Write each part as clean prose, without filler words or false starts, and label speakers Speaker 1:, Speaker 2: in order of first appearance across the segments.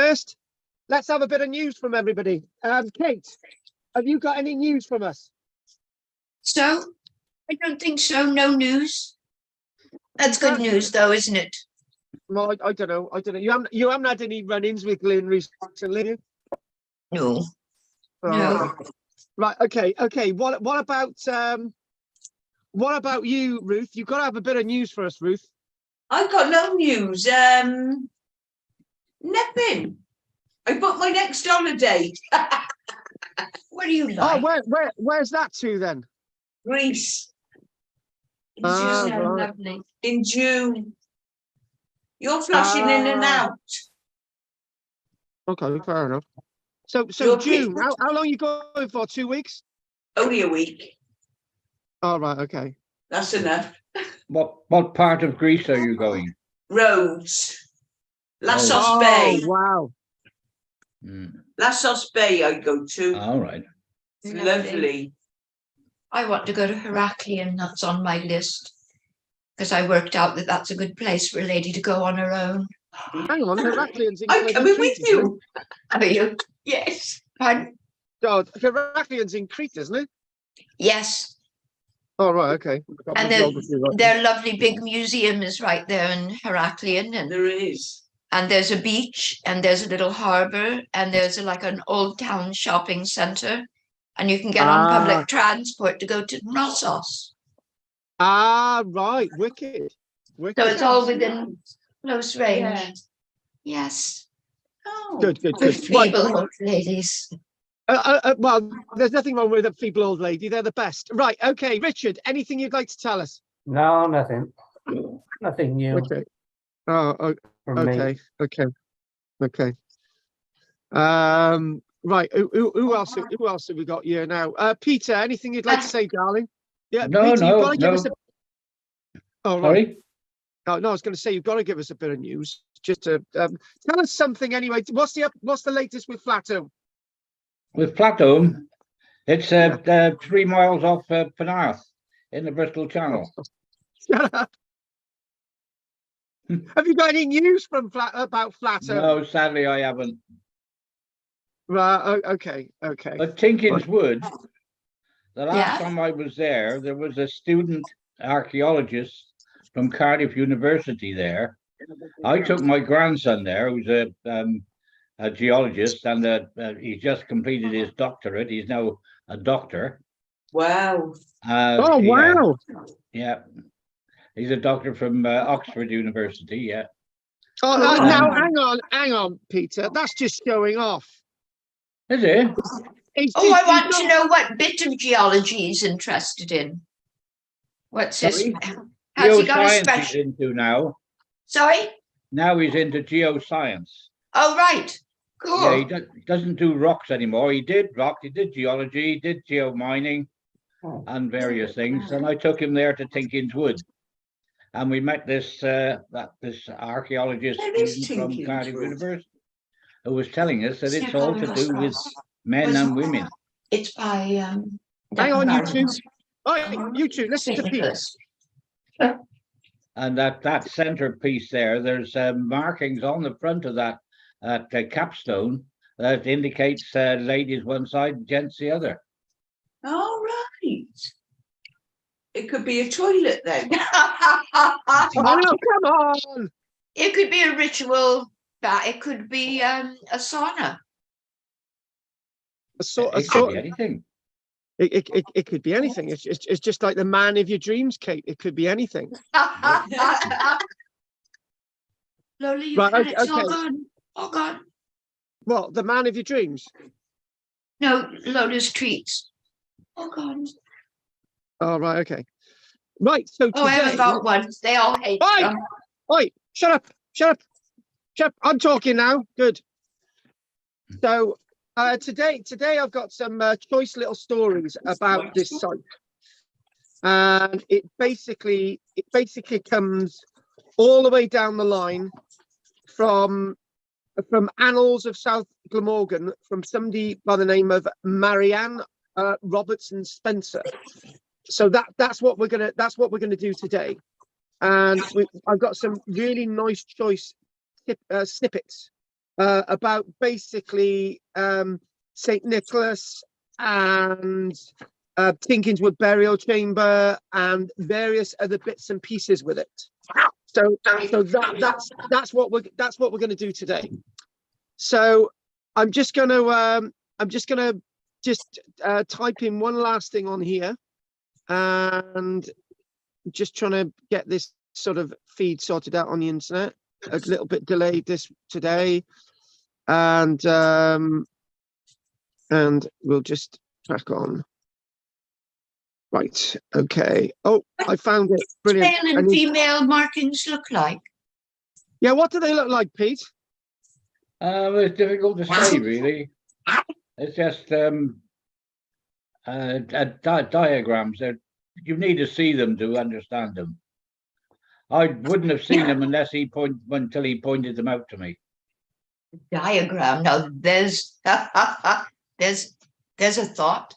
Speaker 1: first, let's have a bit of news from everybody. Kate, have you got any news from us?
Speaker 2: So, I don't think so. No news. That's good news, though, isn't it?
Speaker 1: Well, I don't know. You haven't had any run-ins with Glyn recently, have you?
Speaker 2: No.
Speaker 1: Oh,
Speaker 2: No.
Speaker 1: right. Okay. What about you, Ruth? You've got to have a bit of news for us, Ruth.
Speaker 3: I've got no news. Nothing. I booked my next holiday.
Speaker 2: What do you like?
Speaker 1: Oh, where's that to then?
Speaker 3: Greece.
Speaker 2: It's
Speaker 1: right.
Speaker 2: lovely.
Speaker 3: In June. You're flashing in and out.
Speaker 1: Okay, fair enough. So
Speaker 3: You're
Speaker 1: June. How long are you going for? 2 weeks?
Speaker 3: Only a week.
Speaker 1: Oh, right. Okay.
Speaker 3: That's enough.
Speaker 4: What part of Greece are you going?
Speaker 3: Rhodes. Lassos
Speaker 1: Oh,
Speaker 3: Bay.
Speaker 1: wow.
Speaker 3: Lassos Bay I go to.
Speaker 4: All right.
Speaker 3: Lovely.
Speaker 2: I want to go to Heraklion. That's on my list. Because I worked out that that's a good place for a lady to go on her own.
Speaker 1: Hang on, Heraklion's in
Speaker 3: I'm coming with
Speaker 1: Crete,
Speaker 3: you.
Speaker 2: Are you?
Speaker 3: Yes.
Speaker 2: Pardon?
Speaker 1: God, Heraklion's in Crete, isn't it?
Speaker 2: Yes.
Speaker 1: Oh, right, okay.
Speaker 2: And their lovely big museum is right there in Heraklion. And
Speaker 3: There is.
Speaker 2: And there's a beach, and there's a little harbour, and there's like an old town shopping centre, and you can get on public transport to go to Knossos.
Speaker 1: Right, wicked.
Speaker 2: So it's all within close range.
Speaker 3: Yeah.
Speaker 2: Yes.
Speaker 3: Oh.
Speaker 1: Good.
Speaker 2: Feeble old ladies.
Speaker 1: Well, there's nothing wrong with a feeble old lady. They're the best. Right, okay. Richard, anything you'd like to tell us?
Speaker 5: No, nothing. Nothing new.
Speaker 1: Okay. Oh,
Speaker 5: from me.
Speaker 1: Okay. Right. Who else have we got here now? Peter, anything you'd like to say, darling? Yeah.
Speaker 4: No,
Speaker 1: Peter, you've got to
Speaker 4: no.
Speaker 1: give us a. Oh, right.
Speaker 4: Sorry?
Speaker 1: No, I was going to say you've got to give us a bit of news. Just to tell us something anyway. What's the latest with Flatholm?
Speaker 4: With Flatholm, it's 3 miles off Penarth in the Bristol Channel.
Speaker 1: Shut up. Have you got any news from about Flatholm?
Speaker 4: No, sadly I haven't.
Speaker 1: Right. Okay.
Speaker 4: But Tinkinswood, the last
Speaker 2: Yeah.
Speaker 4: time I was there was a student archaeologist from Cardiff University there. I took my grandson there, who's a geologist, and he just completed his doctorate. He's now a doctor.
Speaker 3: Wow.
Speaker 1: Wow.
Speaker 4: Yeah. He's a doctor from Oxford University, yeah.
Speaker 1: Oh, now hang on, Peter. That's just showing off.
Speaker 4: Is it?
Speaker 2: I want to know what bit of geology he's interested in. What's his? Has he got a
Speaker 4: Geoscience
Speaker 2: special?
Speaker 4: he's into now.
Speaker 2: Sorry?
Speaker 4: Now he's into geoscience.
Speaker 2: Oh, right. Cool.
Speaker 4: Yeah, he doesn't do rocks anymore. He did rock, he did geology, he did geomining and various things. And I took him there to Tinkinswood. And we met this archaeologist from Cardiff University who was telling us that it's all to do with men and women.
Speaker 2: It's by
Speaker 1: Hang on, you two. Oh, you two, listen to Peter.
Speaker 4: And that centerpiece there's markings on the front of that capstone that indicates ladies one side, gents the other.
Speaker 3: All right. It could be a toilet then.
Speaker 1: Oh, come on.
Speaker 2: It could be a ritual. It could be a sauna.
Speaker 4: It could be anything.
Speaker 1: It could be anything. It's just like the man of your dreams, Kate. It could be anything.
Speaker 2: Lolly,
Speaker 1: Right,
Speaker 2: it's all
Speaker 1: okay.
Speaker 2: gone. All gone.
Speaker 1: What, the man of your dreams?
Speaker 2: No, Lola's treats. All gone.
Speaker 1: Oh, right, okay. Right, so
Speaker 2: Oh, I haven't
Speaker 1: today...
Speaker 2: got one. They all hate
Speaker 1: Oi!
Speaker 2: them.
Speaker 1: Oi, shut up. I'm talking now. Good. So today I've got some choice little stories about this site. And it basically comes all the way down the line from Annals of South Glamorgan, from somebody by the name of Marianne Robertson Spencer. So that's what we're gonna do today, and I've got some really nice choice snippets about basically St. Nicholas and Tinkinswood burial chamber and various other bits and pieces with it. So that's what we're going to do today. So I'm just going to type in one last thing on here, and just trying to get this sort of feed sorted out on the internet. A little bit delayed this today, and we'll just crack on. Right. Okay. Oh, I found it. Brilliant.
Speaker 2: Male and female markings look like?
Speaker 1: Yeah. What do they look like, Pete?
Speaker 4: It's difficult to say, really. It's just diagrams. You need to see them to understand them. I wouldn't have seen them until he pointed them out to me.
Speaker 2: Diagram. Now there's there's a thought.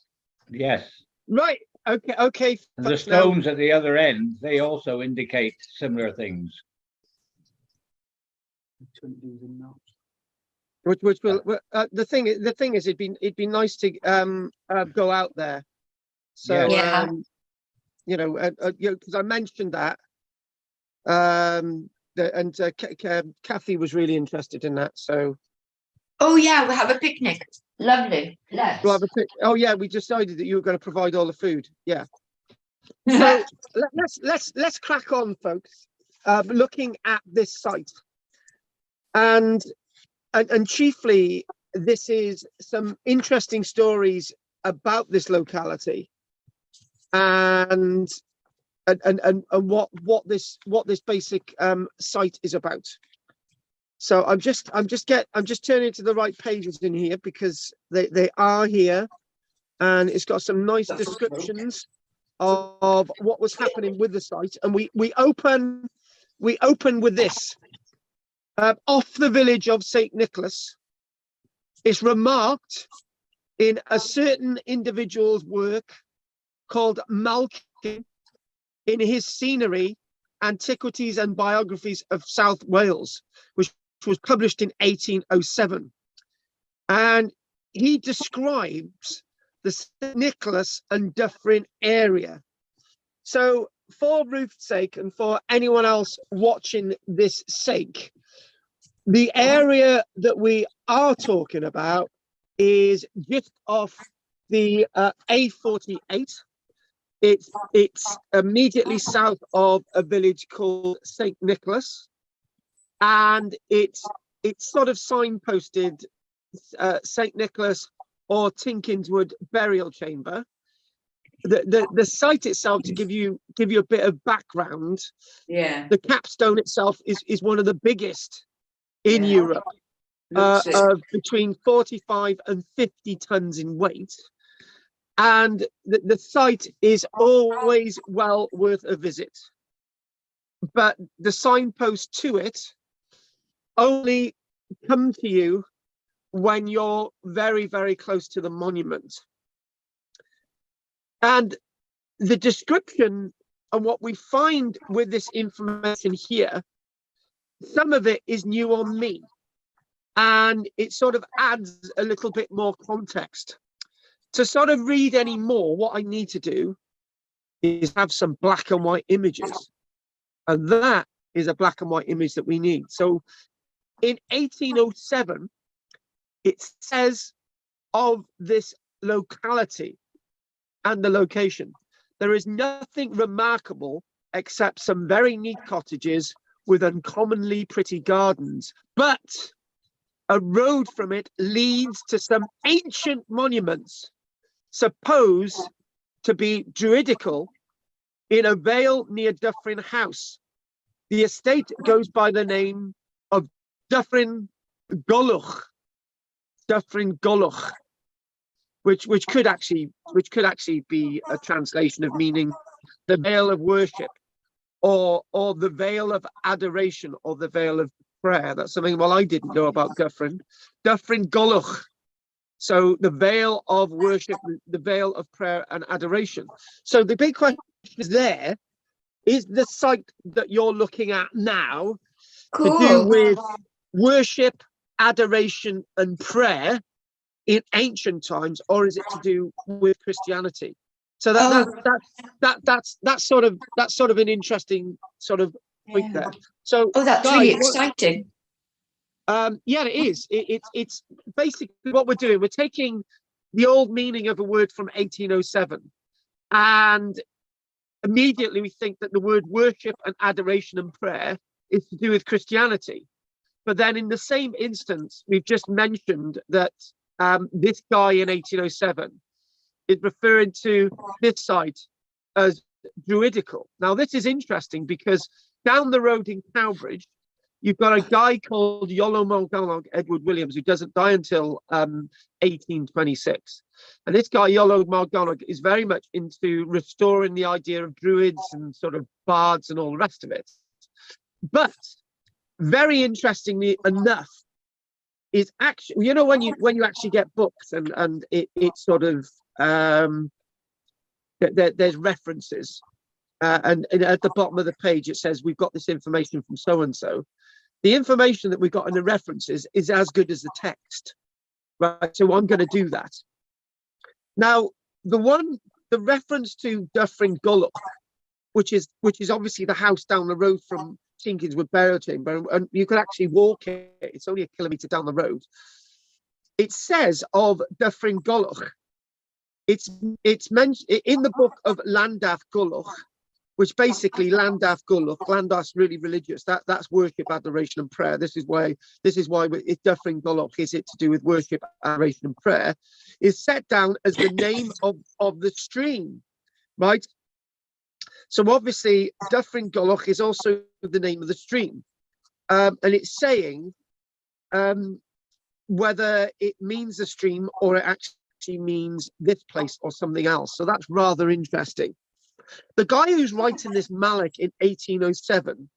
Speaker 4: Yes.
Speaker 1: Right. Okay. Okay.
Speaker 4: And the stones at the other end, they also indicate similar things.
Speaker 1: Which will the thing is it'd be nice to go out there. So
Speaker 2: Yeah.
Speaker 1: you know, because I mentioned that, Kathy was really interested in that. So
Speaker 2: Oh yeah, we'll have a picnic. Lovely. Let's.
Speaker 1: we'll have oh yeah, we decided that you were going to provide all the food. Yeah. So let's crack on, folks. Looking at this site, and chiefly, this is some interesting stories about this locality, and what this basic site is about. So I'm just turning to the right pages in here, because they are here, and it's got some nice descriptions of what was happening with the site. And we open with this. Off the village of St. Nicholas, it's remarked in a certain individual's work called Malkin, in his Scenery, Antiquities and Biographies of South Wales, which was published in 1807. And he describes the St. Nicholas and Dyffryn area. So for Ruth's sake, and for anyone else watching this sake, the area that we are talking about is just off the A48. It's immediately south of a village called St. Nicholas, and it's sort of signposted St. Nicholas or Tinkinswood burial chamber. The site itself, to give you a bit of background,
Speaker 3: Yeah.
Speaker 1: the capstone itself is one of the biggest in
Speaker 3: Yeah.
Speaker 1: Europe,
Speaker 3: Looks it.
Speaker 1: of between 45 and 50 tons in weight. And the site is always well worth a visit. But the signpost to it only come to you when you're very, very close to the monument. And the description and what we find with this information here, some of it is new on me, and it sort of adds a little bit more context. To sort of read any more, what I need to do is have some black and white images, and that is a black and white image that we need. So in 1807, it says of this locality and the location, there is nothing remarkable except some very neat cottages with uncommonly pretty gardens, but a road from it leads to some ancient monuments supposed to be druidical in a vale near Dyffryn House. The estate goes by the name of Dyffryn Golwch, which could actually be a translation of meaning the vale of worship, or the vale of adoration, or the vale of prayer. That's something, well, I didn't know about Dyffryn Golwch. So the veil of worship, the veil of prayer and adoration. So the big question is, there is the site that you're looking at now to do
Speaker 2: Cool.
Speaker 1: with worship adoration and prayer in ancient times, or is it to do with Christianity? So that's sort of an interesting sort of point
Speaker 2: Yeah.
Speaker 1: there. So
Speaker 2: Oh, that's
Speaker 1: guys,
Speaker 2: really exciting.
Speaker 1: yeah, it is. It's basically what we're doing. We're taking the old meaning of a word from 1807, and immediately we think that the word worship and adoration and prayer is to do with Christianity. But then in the same instance, we've just mentioned that this guy in 1807 is referring to this site as druidical. Now, this is interesting because down the road in Cowbridge, you've got a guy called Iolo Morgannwg Edward Williams, who doesn't die until 1826. And this guy, Iolo Morgannwg, is very much into restoring the idea of druids and sort of bards and all the rest of it. But very interestingly enough, is actually, you know, when you actually get books and it sort of there's references and at the bottom of the page it says we've got this information from so and so. The information that we've got in the references is as good as the text, right? So I'm going to do that now. The reference to Dyffryn Gulloch, which is obviously the house down the road from Tinkinswood burial chamber, and you could actually walk it. It's only a kilometre down the road. It says of Dyffryn Gulloch, it's mentioned in the book of Llandaff Gulloch, which basically Llandaff's really religious. That's worship, adoration, and prayer. This is why it's Dyffryn Gulloch. Is it to do with worship, adoration, and prayer? Is set down as the name of the stream, right? So obviously, Dyffryn Gulloch is also the name of the stream, and it's saying whether it means the stream or it actually means this place or something else. So that's rather interesting. The guy who's writing this Malach in 1807,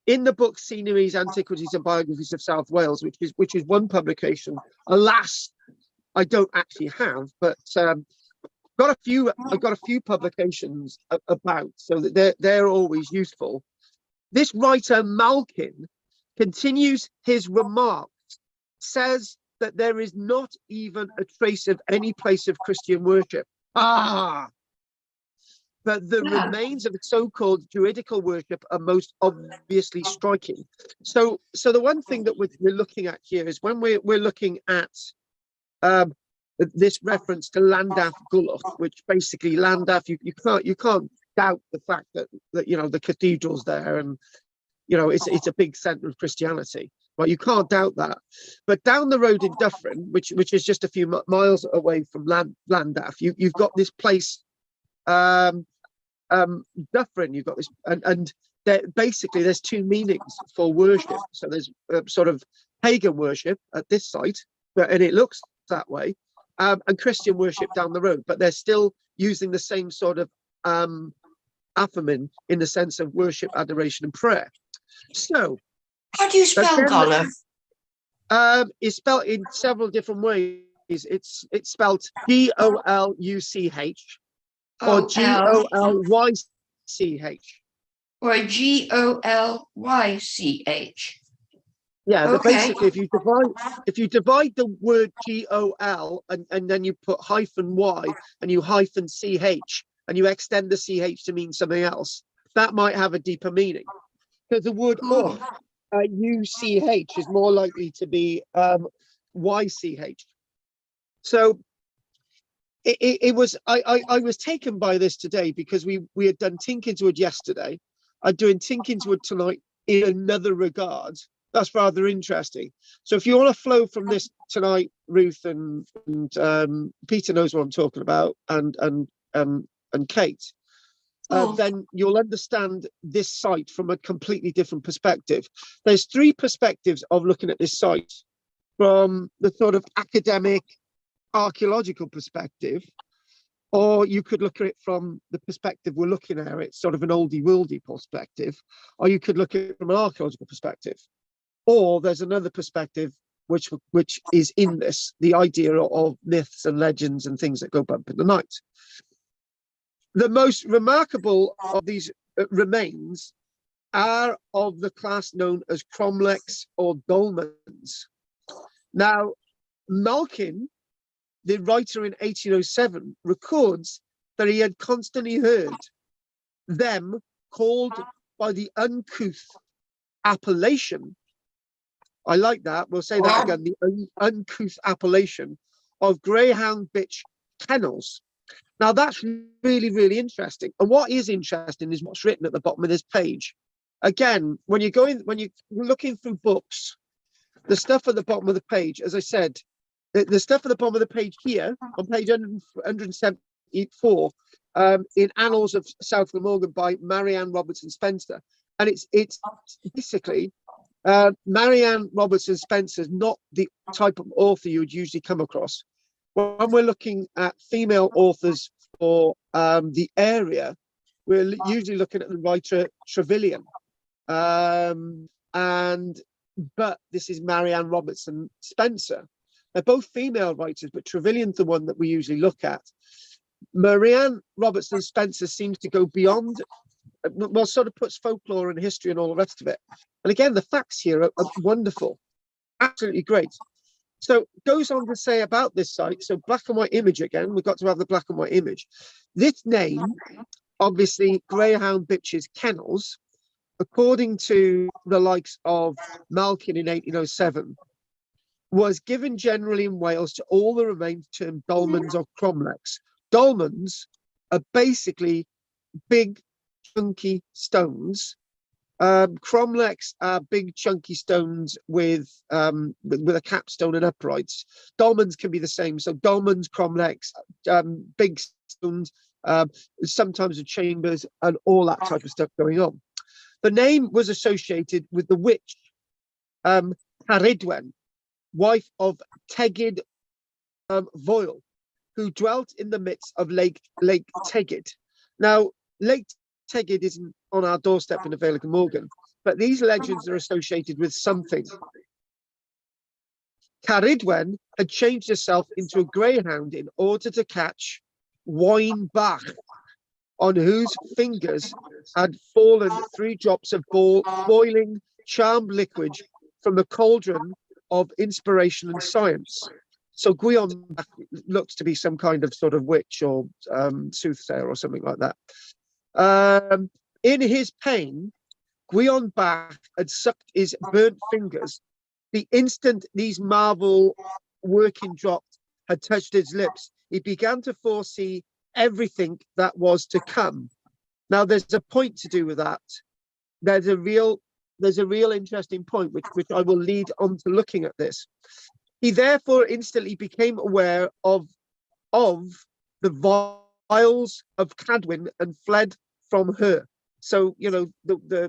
Speaker 1: in the book Sceneries, Antiquities and Biographies of South Wales, which is one publication, alas, I don't actually have, but I've got a few publications about, so that they're always useful. This writer Malkin continues his remarks, says that there is not even a trace of any place of Christian worship. But the remains of so-called druidical worship are most obviously striking. So the one thing that we're looking at here is when we're looking at this reference to Llandaff Gulloch, which basically Llandaff, you can't doubt the fact that you know the cathedral's there, and you know it's a big centre of Christianity. Well, you can't doubt that. But down the road in Dyffryn, which is just a few miles away from Llandaff, you've got this place, Dyffryn. You've got this, and basically there's two meanings for worship. So there's sort of pagan worship at this site, and it looks that way, and Christian worship down the road, but they're still using the same sort of aphonym in the sense of worship, adoration, and prayer. So,
Speaker 2: How do you spell Gulloch?
Speaker 1: It's spelled in several different ways. It's spelled Goluch or Gollych.
Speaker 2: Or Golych.
Speaker 1: Yeah, but
Speaker 2: Okay.
Speaker 1: basically, if you divide the word GOL and then you put hyphen Y and you hyphen CH and you extend the CH to mean something else, that might have a deeper meaning. Because the word UCH is more likely to be YCH. So I was taken by this today because we had done Tinkinswood yesterday. I'm doing Tinkinswood tonight in another regard. That's rather interesting. So if you want to flow from this tonight, Ruth and Peter knows what I'm talking about, and Kate, then you'll understand this site from a completely different perspective. There's three perspectives of looking at this site: from the sort of academic archaeological perspective, or you could look at it from the perspective we're looking at it, sort of an oldie worldy perspective, or you could look at it from an archaeological perspective. Or there's another perspective which is in this, the idea of myths and legends and things that go bump in the night. The most remarkable of these remains are of the class known as cromlechs or dolmens. Now, Malkin, the writer in 1807, records that he had constantly heard them called by the uncouth appellation. I like that. We'll say that again. The uncouth appellation of greyhound bitch kennels. Now that's really, really interesting. And what is interesting is what's written at the bottom of this page. Again, when you're looking through books, the stuff at the bottom of the page, as I said, the stuff at the bottom of the page here on page 174 in Annals of South Glamorgan by Marianne Robertson Spencer. And it's basically Marianne Robertson Spencer is not the type of author you would usually come across. When we're looking at female authors for the area, we're usually looking at the writer Trevelyan. But this is Marianne Robertson Spencer. They're both female writers, but Trevelyan's the one that we usually look at. Marianne Robertson Spencer seems to go beyond, well, sort of puts folklore and history and all the rest of it. And again, the facts here are wonderful, absolutely great. So goes on to say about this site, so black and white image again, we've got to have the black and white image. This name, obviously, Greyhound Bitches Kennels, according to the likes of Malkin in 1807, was given generally in Wales to all the remains termed dolmens or cromlechs. Dolmens are basically big, chunky stones. Cromlechs are big, chunky stones with a capstone and uprights. Dolmens can be the same. So dolmens, cromlechs, big stones, sometimes with chambers and all that type of stuff going on. The name was associated with the witch Caridwen, wife of Tegid Foel, who dwelt in the midst of Lake Tegid. Now, Lake Tegid isn't on our doorstep in the Vale of Glamorgan, but these legends are associated with something. Caridwen had changed herself into a greyhound in order to catch Wine Bach, on whose fingers had fallen 3 drops of boiling charmed liquid from the cauldron of inspiration and science. So Gwion Bach looks to be some kind of sort of witch or soothsayer or something like that. In his pain, Gwion Bach had sucked his burnt fingers. The instant these marble working drops had touched his lips, he began to foresee everything that was to come. Now, there's a point to do with that. There's a real interesting point, which I will lead on to looking at this. He therefore instantly became aware of the vials of Cadwyn and fled from her. So, you know,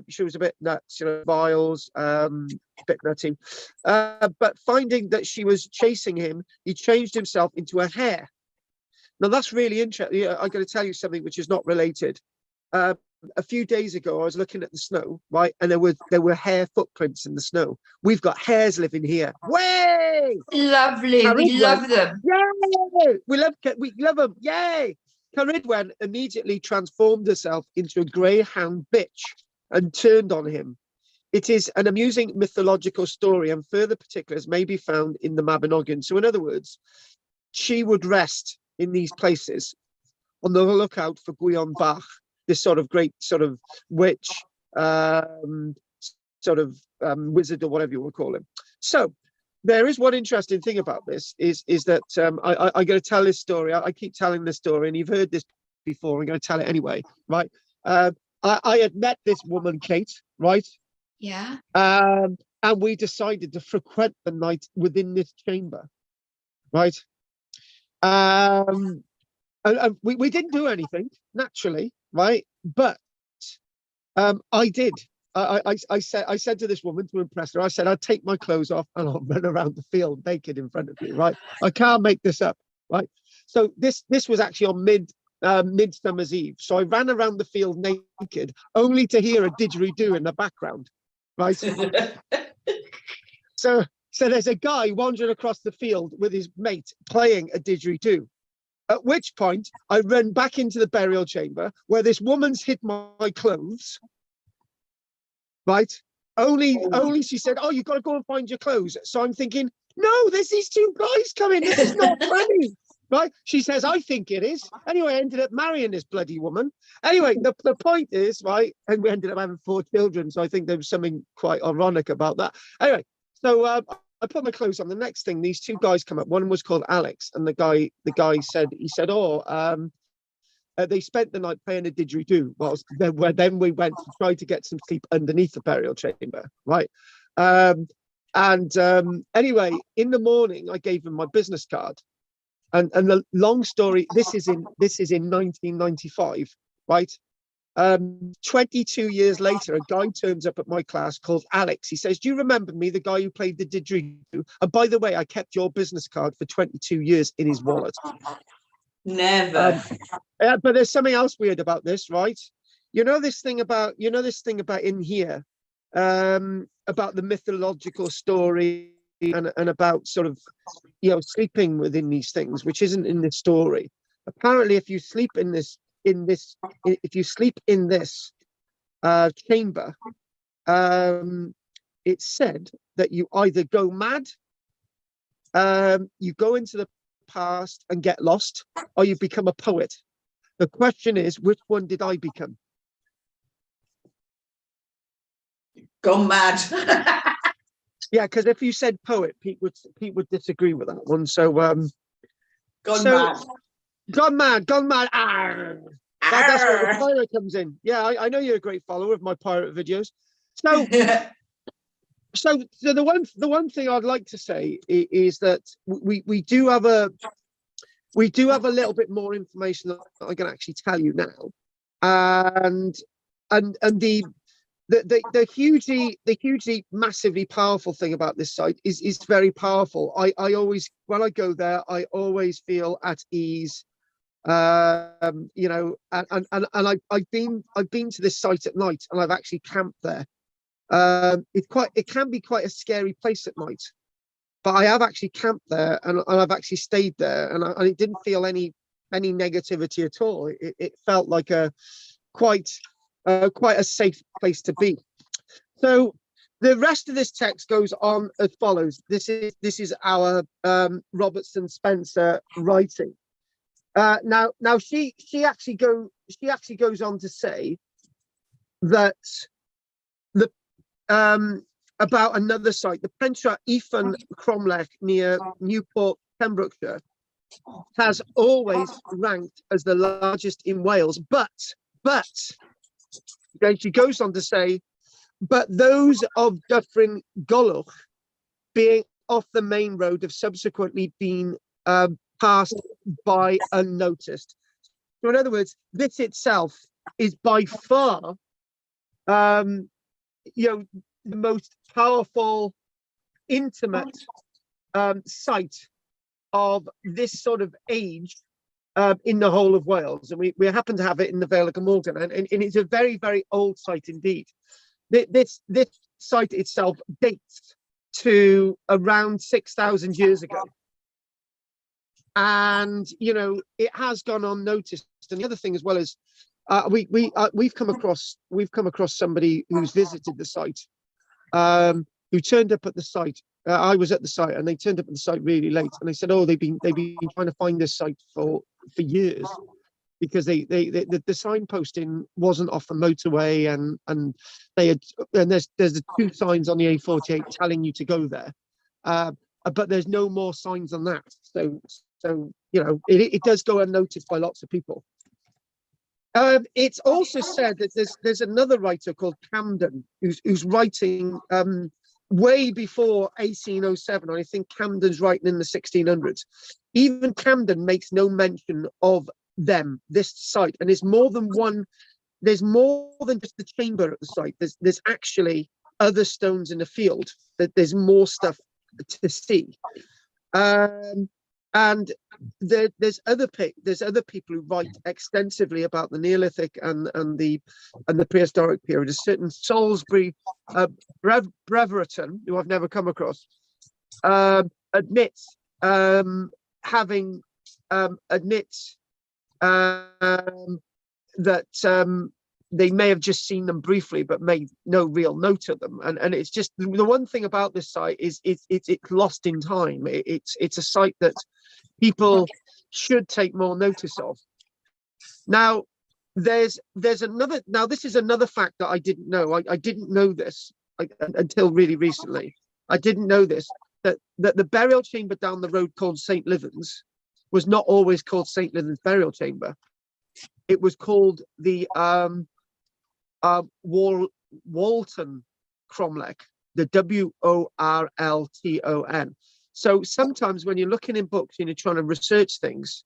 Speaker 1: she was a bit nuts, you know, vials, a bit nutty. But finding that she was chasing him, he changed himself into a hare. Now, that's really interesting. I'm going to tell you something which is not related. A few days ago, I was looking at the snow, right? And there were hare footprints in the snow. We've got hares living here. Way!
Speaker 2: Lovely. We love them.
Speaker 1: Yay! We love them. Yay! Caridwen immediately transformed herself into a greyhound bitch and turned on him. It is an amusing mythological story, and further particulars may be found in the Mabinogion. So in other words, she would rest in these places on the lookout for Gwion Bach, this sort of great sort of witch, wizard or whatever you want to call him. So there is one interesting thing about this is that I'm going to tell this story. I keep telling this story, and you've heard this before. I'm going to tell it anyway, right? I had met this woman, Kate, right?
Speaker 2: Yeah.
Speaker 1: And we decided to frequent the night within this chamber, right? And we didn't do anything naturally, right? But I did. I said to this woman, to impress her, I said, I'll take my clothes off and I'll run around the field naked in front of you, right? I can't make this up, right? So this was actually on Midsummer's Eve. So I ran around the field naked, only to hear a didgeridoo in the background, right? So there's a guy wandering across the field with his mate playing a didgeridoo. At which point I run back into the burial chamber where this woman's hid my clothes. Right? Only she said, oh, you've got to go and find your clothes. So I'm thinking, no, there's these two guys coming. This is not funny. Right? She says, I think it is. Anyway, I ended up marrying this bloody woman. Anyway, the point is, right, and we ended up having 4 children. So I think there was something quite ironic about that. Anyway, so I put my clothes on. The next thing, these 2 guys come up. One was called Alex, and the guy said, they spent the night playing a didgeridoo. Then we went to try to get some sleep underneath the burial chamber, right? Anyway, in the morning, I gave him my business card. And the long story, this is in 1995, right? 22 years later, a guy turns up at my class called Alex. He says, do you remember me, the guy who played the didgeridoo? And by the way, I kept your business card for 22 years in his wallet.
Speaker 3: Never.
Speaker 1: But there's something else weird about this, right? You know this thing about in here, about the mythological story and about sort of, sleeping within these things, which isn't in this story. Apparently, if you sleep in this chamber, it's said that you either go mad, you go into the past and get lost, or you become a poet. The question is, which one did I become?
Speaker 3: Go mad.
Speaker 1: Yeah, because if you said poet, Pete would disagree with that one. So
Speaker 3: Gone mad.
Speaker 1: gone mad. Arr! That's where the pirate comes in. Yeah, I know you're a great follower of my pirate videos. So the one thing I'd like to say is that we do have a little bit more information that I can actually tell you now, and the hugely massively powerful thing about this site is very powerful. I always, when I go there, I always feel at ease. And I've been to this site at night, and I've actually camped there. It can be quite a scary place at night, but I have actually camped there, and I've actually stayed there, and it didn't feel any negativity at all. It felt like quite a safe place to be. So the rest of this text goes on as follows. This is our Robertson Spencer writing. Now she actually goes on to say that the about another site, the Pentra Ethan Cromlech near Newport, Pembrokeshire, has always ranked as the largest in Wales, but then she goes on to say, but those of Dyffryn Golwch, being off the main road, have subsequently been passed by unnoticed. So in other words, this itself is by far the most powerful, intimate site of this sort of age in the whole of Wales, and we happen to have it in the Vale of Glamorgan, and it's a very, very old site indeed. This site itself dates to around 6,000 years ago, and it has gone unnoticed. And the other thing as well is we've come across somebody who's visited the site, who turned up at the site. I was at the site, and they turned up at the site really late, and they said, "Oh, they've been trying to find this site for years, because the signposting wasn't off the motorway, and there's the 2 signs on the A48 telling you to go there, but there's no more signs than that. So it does go unnoticed by lots of people." It's also said that there's another writer called Camden who's writing way before 1807. I think Camden's writing in the 1600s. Even Camden makes no mention of this site, and there's more than one. There's more than just the chamber at the site. There's actually other stones in the field. That there's more stuff to see, and there's other people who write extensively about the Neolithic and the prehistoric period. A certain Salisbury Breverton, who I've never come across, admits that they may have just seen them briefly, but made no real note of them. And it's just the one thing about this site is it's lost in time. It's a site that people should take more notice of. Now, there's another. Now, this is another fact that I didn't know. I didn't know this until really recently. I didn't know this, that the burial chamber down the road called St. Livens was not always called St. Livens Burial Chamber. It was called the Walton Cromlech, the Worlton. So sometimes when you're looking in books and you're trying to research things,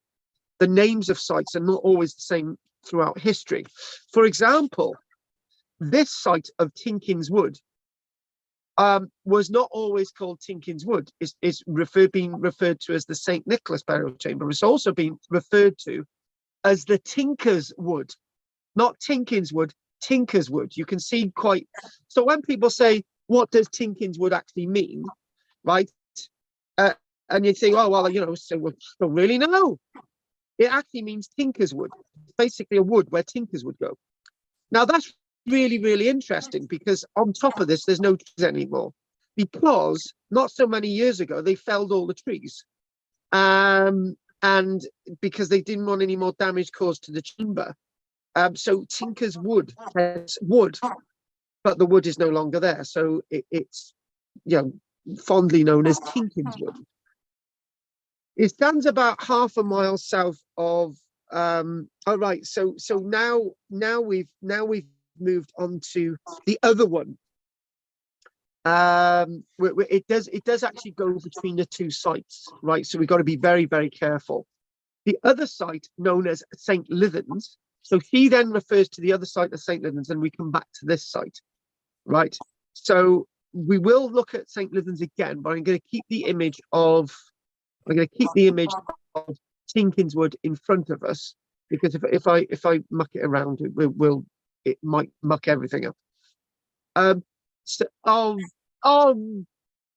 Speaker 1: the names of sites are not always the same throughout history. For example, this site of Tinkinswood was not always called Tinkinswood. It's being referred to as the St. Nicholas Burial Chamber. It's also been referred to as the Tinker's Wood, not Tinkinswood, Tinker's Wood. You can see quite. So when people say, what does Tinkinswood actually mean, right? And you think, oh, well, you know, so we don't really know. It actually means Tinker's Wood. It's basically a wood where tinkers would go. Now, that's really, really interesting, because on top of this, there's no trees anymore, because not so many years ago, they felled all the trees. And because they didn't want any more damage caused to the chamber. So Tinker's Wood has wood, but the wood is no longer there. So it's, you know, fondly known as Tinkinswood. It stands about half a mile south of oh right, so now we've moved on to the other one. It does actually go between the two sites, right? So we've got to be very, very careful. The other site, known as St. Livens, so she then refers to the other site as St. Livens, and we come back to this site, right? So we will look at St. Livens again, but I'm going to keep the image of Tinkinswood in front of us, because if I muck it around, it might muck everything up. So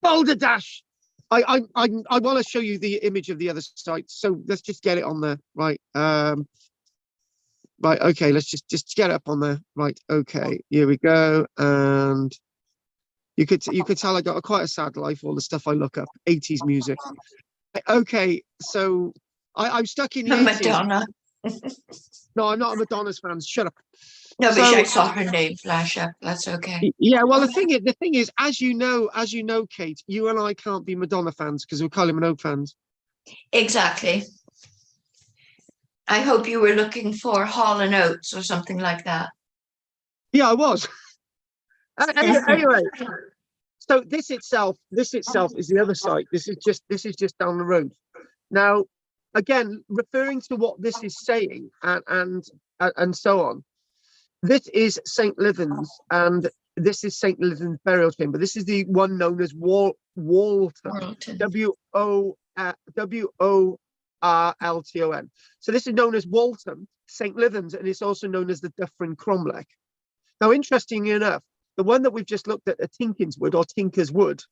Speaker 1: Boulder Dash. I want to show you the image of the other site, so let's just get it on there, right? Right, okay, let's just get it up on there, right? Okay, here we go. And you could tell I got quite a sad life. All the stuff I look up, 80s music. Okay, so I'm stuck in the 80s.
Speaker 2: Madonna.
Speaker 1: No, I'm not a Madonna's fan. Shut up.
Speaker 2: No, but
Speaker 1: So-
Speaker 2: I saw her name flash up. That's okay.
Speaker 1: Yeah, well, the thing is, as you know, Kate, you and I can't be Madonna fans because we're Kylie Minogue fans.
Speaker 2: Exactly. I hope you were looking for Hall and Oates or something like that.
Speaker 1: Yeah, I was. Anyway, so this itself is the other site. This is just down the road. Now, again, referring to what this is saying and so on. This is St. Livens, and this is St. Livens Burial Chamber. This is the one known as Walton, Worlton. So this is known as Walton, St. Livens, and it's also known as the Dyffryn Cromlech. Now, interestingly enough, the one that we've just looked at Tinkinswood or Tinker's Wood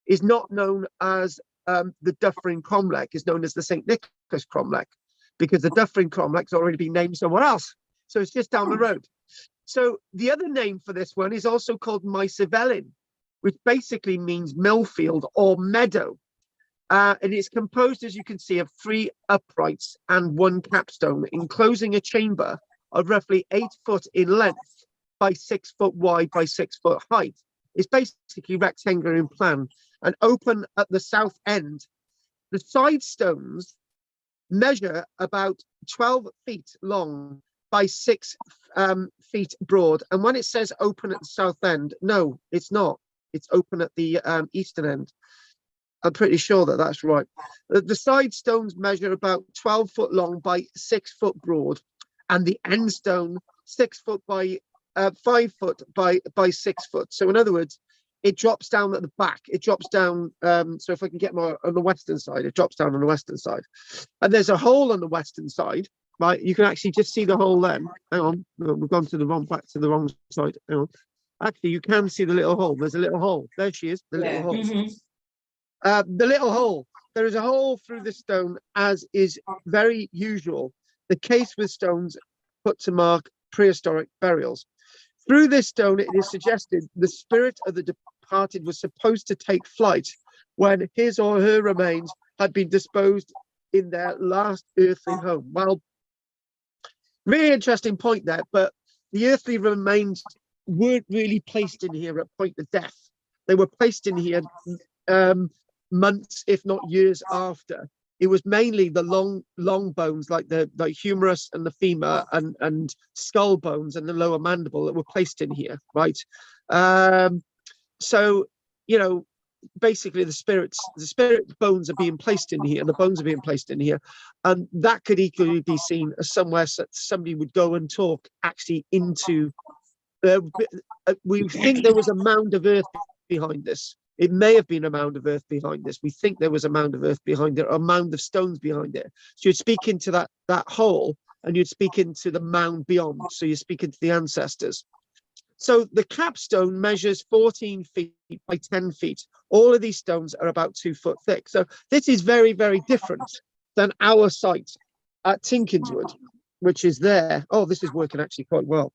Speaker 1: is not known as the Dyffryn Cromlech, is known as the St. Nicholas Cromlech, because the Dyffryn Cromlech's already been named somewhere else. So it's just down the road. So the other name for this one is also called Mysevelin, which basically means millfield or meadow. And it's composed, as you can see, of 3 uprights and 1 capstone, enclosing a chamber of roughly 8 foot in length by 6 foot wide by 6 foot height. It's basically rectangular in plan and open at the south end. The side stones measure about 12 feet long by 6 feet broad. And when it says open at the south end, no, it's not. It's open at the eastern end. I'm pretty sure that that's right. The side stones measure about 12 foot long by 6 foot broad, and the end stone 6 foot by 5 foot by 6 foot. So in other words, it drops down at the back. It drops down. So if I can get more on the western side, it drops down on the western side, and there's a hole on the western side. Right, you can actually just see the hole then. Hang on, we've gone to the wrong side. Hang on. Actually, you can see the little hole. There's a little hole. There she is, the little hole. The little hole. There is a hole through the stone, as is very usual. The case with stones put to mark prehistoric burials. Through this stone, it is suggested the spirit of the departed was supposed to take flight when his or her remains had been disposed in their last earthly home. Well, really interesting point there, but the earthly remains weren't really placed in here at point of death. They were placed in here months, if not years after. It was mainly the long bones, like the humerus and the femur and skull bones and the lower mandible, that were placed in here, right? So, you know, basically the spirit bones are being placed in here, the bones are being placed in here, and that could equally be seen as somewhere somebody would go and talk actually into. We think there was a mound of earth behind this. It may have been a mound of earth behind this. We think there was a mound of earth behind it, or a mound of stones behind it. So you'd speak into that hole, and you'd speak into the mound beyond. So you speak into the ancestors. So the capstone measures 14 feet by 10 feet. All of these stones are about 2 foot thick. So this is very, very different than our site at Tinkinswood, which is there. Oh, this is working actually quite well.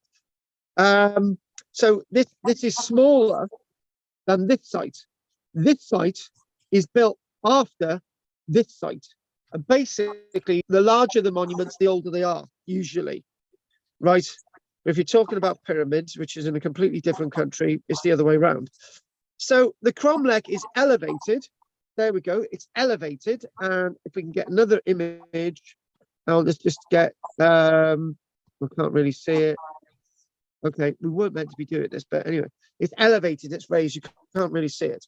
Speaker 1: So this is smaller than this site. This site is built after this site. And basically, the larger the monuments, the older they are, usually. Right? If you're talking about pyramids, which is in a completely different country, it's the other way around. So the cromlech is elevated. There we go. It's elevated. And if we can get another image, I'll just get, I can't really see it. Okay, we weren't meant to be doing this, but anyway, it's elevated, it's raised, you can't really see it.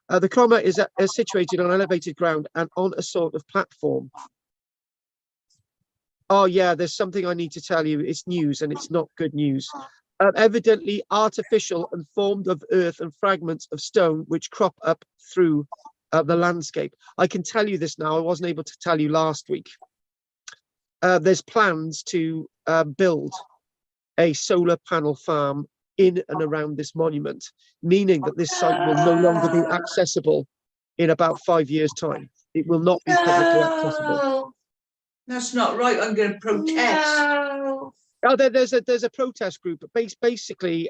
Speaker 1: The cromlech is situated on elevated ground and on a sort of platform. Oh yeah, there's something I need to tell you. It's news and it's not good news. Evidently artificial and formed of earth and fragments of stone which crop up through the landscape. I can tell you this now, I wasn't able to tell you last week. There's plans to build a solar panel farm in and around this monument, meaning that this site will no longer be accessible in about 5 years' time. It will not be publicly accessible.
Speaker 3: That's not right. I'm going to protest.
Speaker 2: No.
Speaker 1: Oh, there's a protest group. Basically,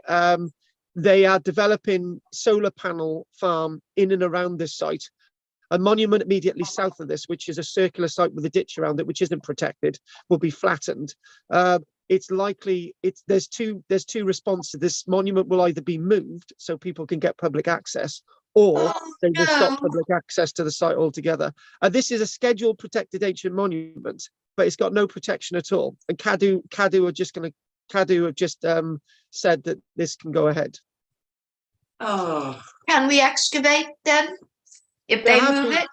Speaker 1: they are developing solar panel farm in and around this site. A monument immediately south of this, which is a circular site with a ditch around it, which isn't protected, will be flattened. It's likely there's two responses. This monument will either be moved so people can get public access, or they will stop public access to the site altogether. This is a scheduled protected ancient monument, but it's got no protection at all. And Cadw have just said that this can go ahead.
Speaker 3: Oh,
Speaker 2: Can we excavate then? If they move it?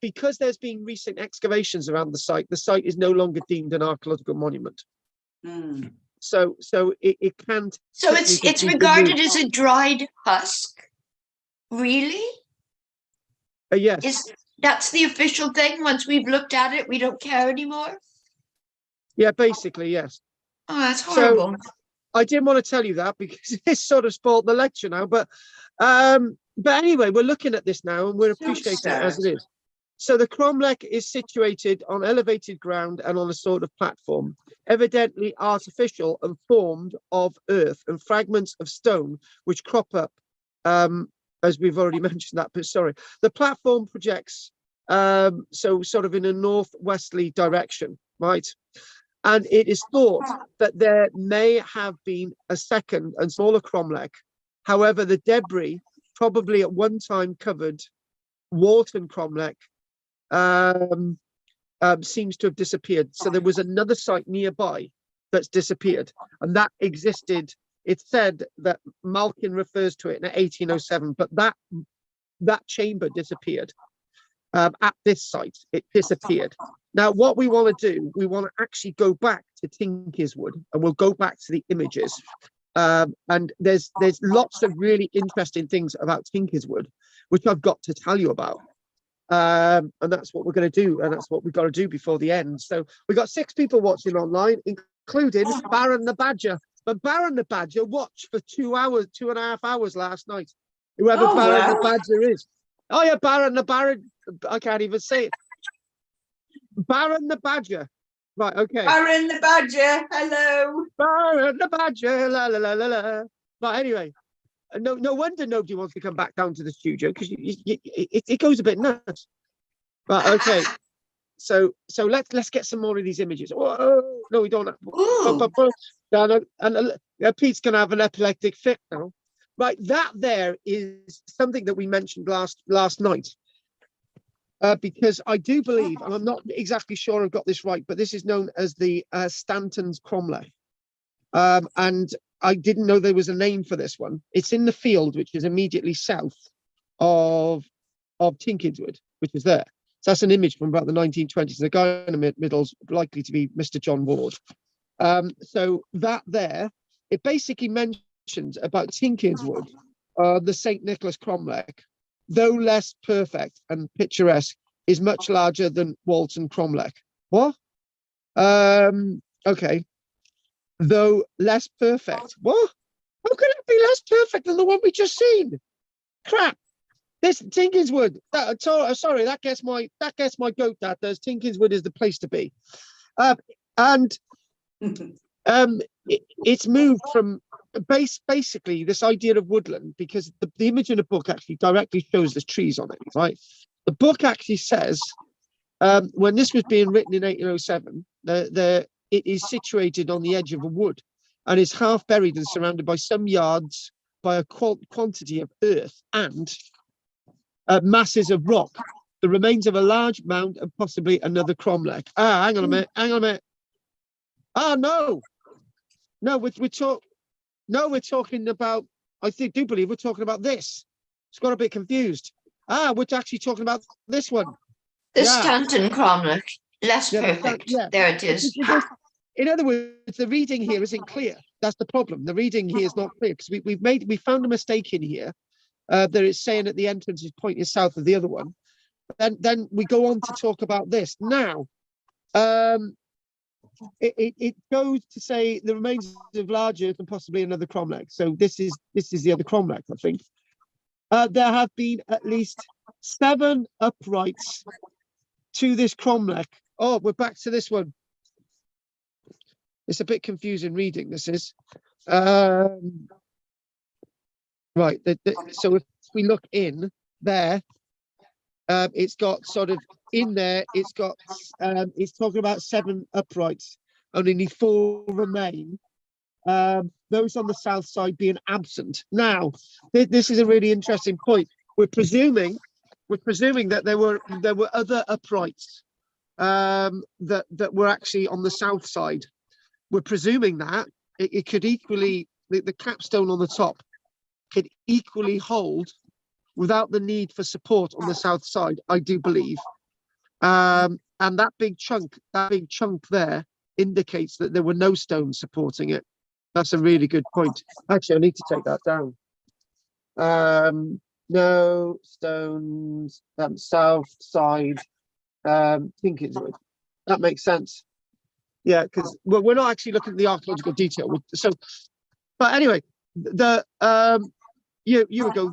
Speaker 1: Because there's been recent excavations around the site is no longer deemed an archaeological monument. So it can.
Speaker 2: So it's regarded as a dried husk? Really?
Speaker 1: Yes.
Speaker 2: That's the official thing? Once we've looked at it, we don't care anymore?
Speaker 1: Yeah, basically, yes.
Speaker 2: Oh, that's horrible.
Speaker 1: So, I didn't want to tell you that because it sort of spoiled the lecture now, but anyway, we're looking at this now and we're appreciating it as it is. So the cromlech is situated on elevated ground and on a sort of platform, evidently artificial and formed of earth and fragments of stone which crop up, as we've already mentioned that, but sorry. The platform projects, so sort of in a northwesterly direction, right? And it is thought that there may have been a second and smaller cromlech. However, the debris probably at one time covered Walton cromlech seems to have disappeared. So there was another site nearby that's disappeared, and that existed. It's said that Malkin refers to it in 1807, but that chamber disappeared. At this site, it disappeared. Now, what we want to do, we want to actually go back to Tinkinswood, and we'll go back to the images. And there's lots of really interesting things about Tinkinswood, which I've got to tell you about. And that's what we're going to do, and that's what we've got to do before the end. So we've got 6 people watching online, including Baron the Badger. But Baron the Badger watched for 2.5 hours last night. Whoever Baron the Badger is. Oh yeah, Baron, I can't even say it. Baron the Badger. Right, okay.
Speaker 3: Baron the Badger, hello.
Speaker 1: Baron the Badger, la la la la la. But anyway, no wonder nobody wants to come back down to the studio, because it goes a bit nuts. But okay, so let's get some more of these images. Whoa, no, we don't.
Speaker 2: Ooh.
Speaker 1: Pete's gonna have an epileptic fit now. Right, that there is something that we mentioned last night. Because I do believe, and I'm not exactly sure I've got this right, but this is known as the Stanton's cromlech. And I didn't know there was a name for this one. It's in the field, which is immediately south of Tinkinswood, which is there. So that's an image from about the 1920s. The guy in the middle is likely to be Mr. John Ward. So that there, it basically mentions about Tinkinswood, the St. Nicholas cromlech, though less perfect and picturesque, is much larger than Walton cromlech. What? Okay. Though less perfect. What? How could it be less perfect than the one we just seen? Crap. This Tinkinswood. Sorry, that gets my goat. That does. Tinkinswood is the place to be. It's moved from basically this idea of woodland, because the image in the book actually directly shows there's trees on it, right? The book actually says when this was being written in 1807, it is situated on the edge of a wood and is half buried and surrounded by some yards by a quantity of earth and masses of rock, the remains of a large mound and possibly another cromlech. Hang on a minute. No, we're talking about, I do believe we're talking about this. It's got a bit confused. We're actually talking about this one.
Speaker 2: The Stanton cromlech, less perfect. There it is.
Speaker 1: In other words, the reading here isn't clear. That's the problem. The reading here is not clear, because we found a mistake in here. That it's saying at the entrance is pointing south of the other one. Then we go on to talk about this. Now, it goes to say the remains of larger than possibly another cromlech. So this is the other cromlech, I think. There have been at least 7 uprights to this cromlech. Oh, we're back to this one. It's a bit confusing reading, this is. Right, so if we look in there, it's got sort of in there, it's talking about 7 uprights, only 4 remain. Those on the south side being absent. Now, this is a really interesting point. We're presuming that there were other uprights that were actually on the south side. We're presuming that it could equally, the capstone on the top could equally hold without the need for support on the south side, I do believe. And that big chunk there indicates that there were no stones supporting it. That's a really good point. Actually, I need to take that down. No stones, south side, Tinkinswood. That makes sense. Yeah, because we're not actually looking at the archaeological detail. But anyway, you would go.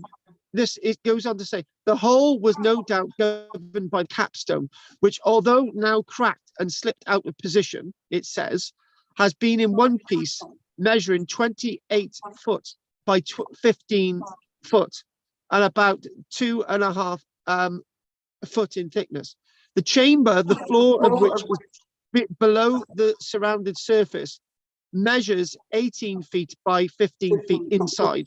Speaker 1: It goes on to say the whole was no doubt governed by the capstone, which, although now cracked and slipped out of position, it says, has been in one piece, measuring 28 foot by 15 foot and about 2.5 foot in thickness. The chamber, the floor of which was below the surrounded surface, measures 18 feet by 15 feet inside.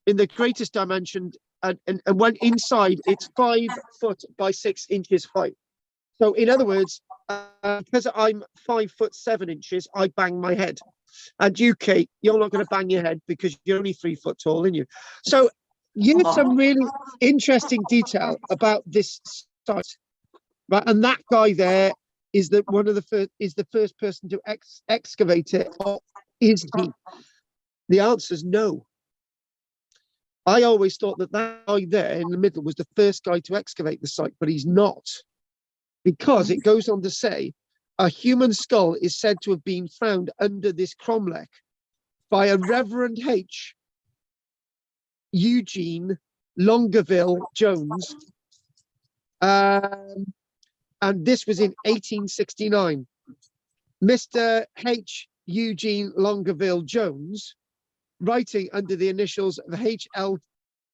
Speaker 1: In the greatest dimension, and when inside, it's 5 foot by 6 inches height. So in other words, because I'm 5'7", I bang my head. And you, Kate, you're not going to bang your head because you're only 3 foot tall, aren't you? So you have some really interesting detail about this site, right? And that guy there is the first person to excavate it, or is he? The answer is no. I always thought that guy there in the middle was the first guy to excavate the site, but he's not, because it goes on to say a human skull is said to have been found under this cromlech by a Reverend H. Eugene Longueville Jones, and this was in 1869. Mr. H. Eugene Longueville Jones, writing under the initials of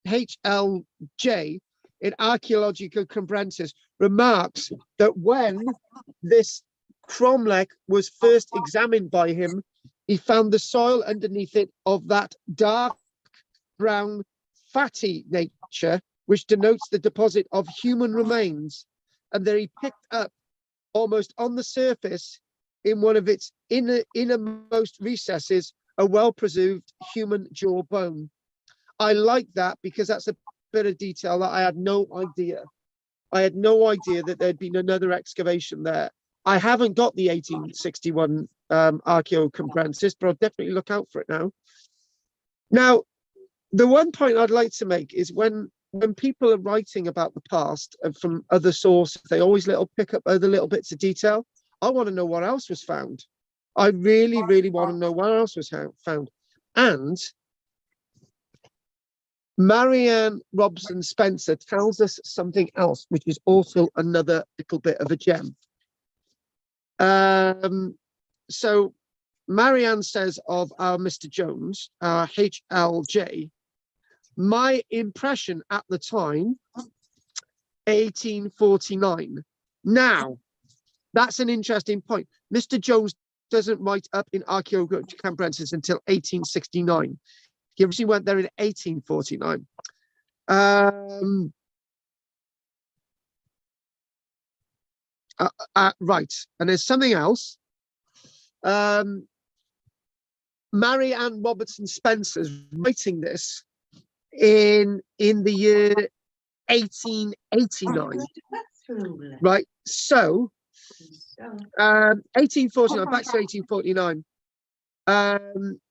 Speaker 1: HLJ in Archaeological Comprehensives, remarks that when this cromlech was first examined by him, he found the soil underneath it of that dark brown fatty nature, which denotes the deposit of human remains, and that he picked up almost on the surface in one of its innermost recesses a well-preserved human jaw bone. I like that because that's a bit of detail that I had no idea. I had no idea that there'd been another excavation there. I haven't got the 1861 Archaeo Comprehensives, but I'll definitely look out for it now. Now, the one point I'd like to make is when people are writing about the past and from other sources, they always pick up other little bits of detail. I want to know what else was found. I really, really want to know what else was found. And Marianne Robson Spencer tells us something else, which is also another little bit of a gem. So Marianne says of our Mr. Jones, HLJ, my impression at the time, 1849. Now, that's an interesting point. Mr. Jones doesn't write up in Archaeological Comprehensives until 1869. He originally went there in 1849. Right, and there's something else. Mary Ann Robertson Spencer's writing this in the year 1889. Right, so 1849, back to 1849.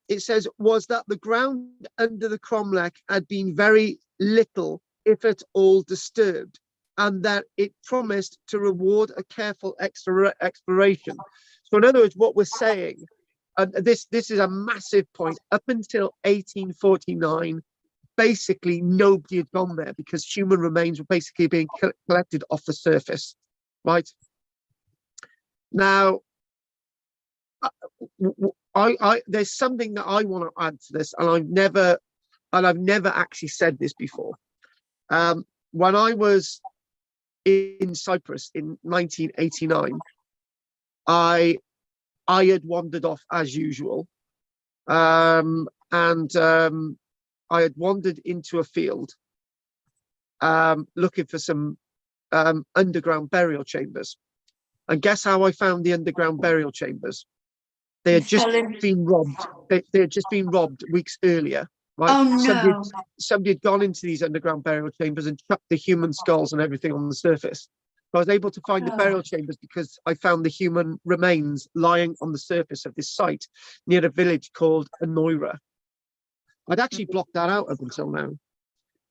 Speaker 1: It says, was that the ground under the cromlech had been very little, if at all, disturbed, and that it promised to reward a careful exploration. So in other words, what we're saying, this is a massive point, up until 1849, basically nobody had gone there because human remains were basically being collected off the surface, right? Now, there's something that I want to add to this, and I've never actually said this before. When I was in Cyprus in 1989, I had wandered off as usual, and I had wandered into a field looking for some underground burial chambers. And guess how I found the underground burial chambers? They had just been robbed. They had just been robbed weeks earlier, right?
Speaker 2: Oh, no.
Speaker 1: Somebody had gone into these underground burial chambers and chucked the human skulls and everything on the surface. I was able to find the burial chambers because I found the human remains lying on the surface of this site near a village called Anoira. I'd actually blocked that out up until now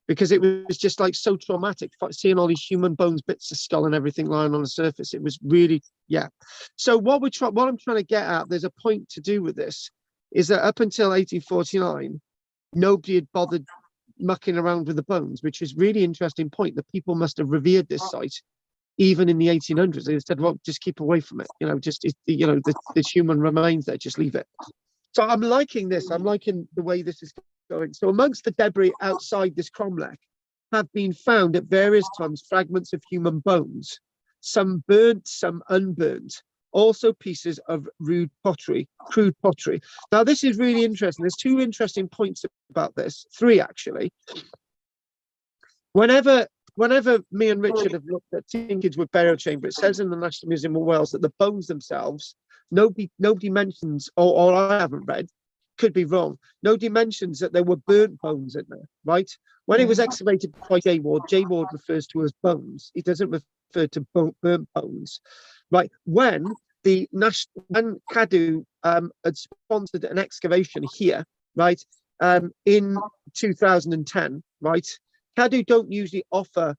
Speaker 1: because it was just like so traumatic, seeing all these human bones, bits of skull and everything lying on the surface. It was really, yeah. So what I'm trying to get at, there's a point to do with this, is that up until 1849, nobody had bothered mucking around with the bones, which is really interesting point, that people must have revered this site even in the 1800s. They said, well, just keep away from it. You know, just, you know, there's human remains there, just leave it. So I'm liking this. I'm liking the way this is going. So amongst the debris outside this cromlech have been found at various times fragments of human bones, some burnt, some unburnt, also pieces of crude pottery. Now, this is really interesting. There's two interesting points about this, three actually. Whenever me and Richard have looked at Tinkinswood burial chamber, it says in the National Museum of Wales that the bones themselves, nobody mentions, or I haven't read, could be wrong, nobody mentions that there were burnt bones in there, right? When it was excavated by J. Ward refers to as bones. He doesn't refer to burnt bones, right? When Cadw had sponsored an excavation here, right, in 2010, right? Cadw don't usually offer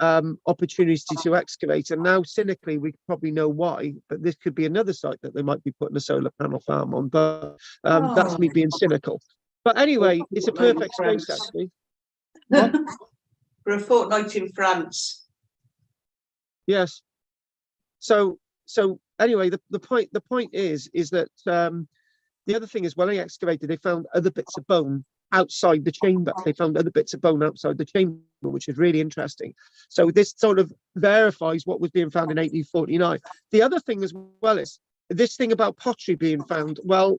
Speaker 1: opportunities to excavate, and now cynically we probably know why, but this could be another site that they might be putting a solar panel farm on, but that's me being cynical. But anyway, it's a perfect space actually.
Speaker 3: For a fortnight in France.
Speaker 1: Yes. So anyway, the point is that the other thing is when they excavated, they found other bits of bone outside the chamber. They found other bits of bone outside the chamber, which is really interesting. So this sort of verifies what was being found in 1849. The other thing as well is this thing about pottery being found. Well,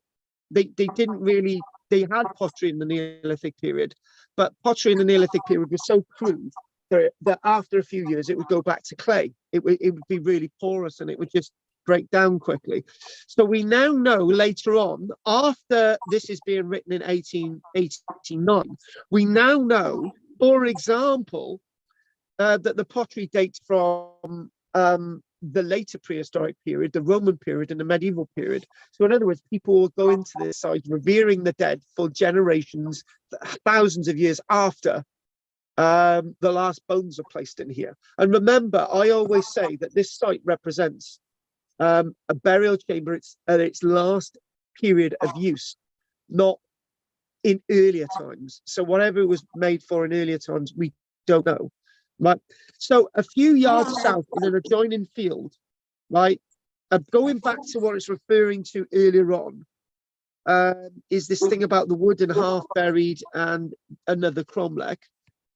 Speaker 1: they didn't really, they had pottery in the Neolithic period, but pottery in the Neolithic period was so crude that after a few years it would go back to clay. It would be really porous and it would just break down quickly. So we now know later on, after this is being written in 1889, we now know, for example, that the pottery dates from the later prehistoric period, the Roman period, and the medieval period. So in other words, people will go into this site revering the dead for generations, thousands of years after the last bones are placed in here. And remember, I always say that this site represents a burial chamber at its last period of use, not in earlier times. So whatever it was made for in earlier times, we don't know. Right. So a few yards south in an adjoining field, right, going back to what it's referring to earlier on, is this thing about the wood and half buried and another cromlech,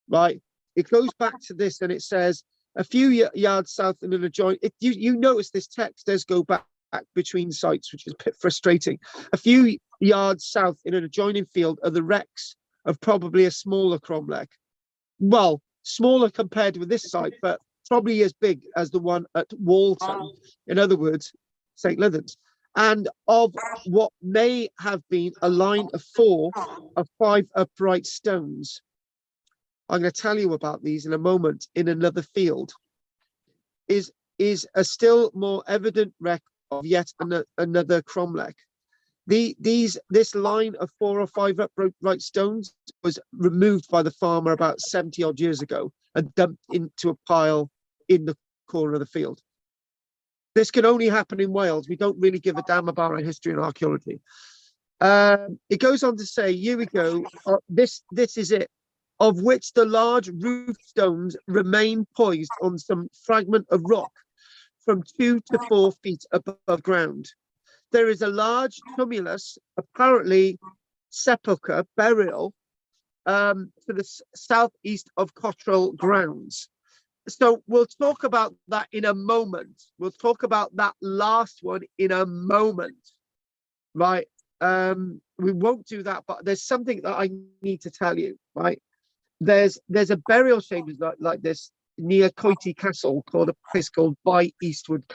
Speaker 1: right? It goes back to this and it says a few yards south in an adjoining. You notice this text does go back between sites, which is a bit frustrating. A few yards south in an adjoining field are the wrecks of probably a smaller cromlech. Well, smaller compared with this site, but probably as big as the one at Walton, in other words, St. Lythans, and of what may have been a line of 4 of 5 upright stones. I'm going to tell you about these in a moment. In another field is a still more evident wreck of yet another cromlech. This line of 4 or 5 upright stones was removed by the farmer about 70 odd years ago and dumped into a pile in the corner of the field. This can only happen in Wales. We don't really give a damn about our history and archaeology. It goes on to say, here we go, this is it, of which the large roof stones remain poised on some fragment of rock from 2 to 4 feet above ground. There is a large tumulus, apparently sepulchre, burial, to the southeast of Cottrell grounds. So we'll talk about that in a moment. We'll talk about that last one in a moment, right? We won't do that, but there's something that I need to tell you, right? There's a burial chamber like this near Coity Castle called a place called By Eastwood,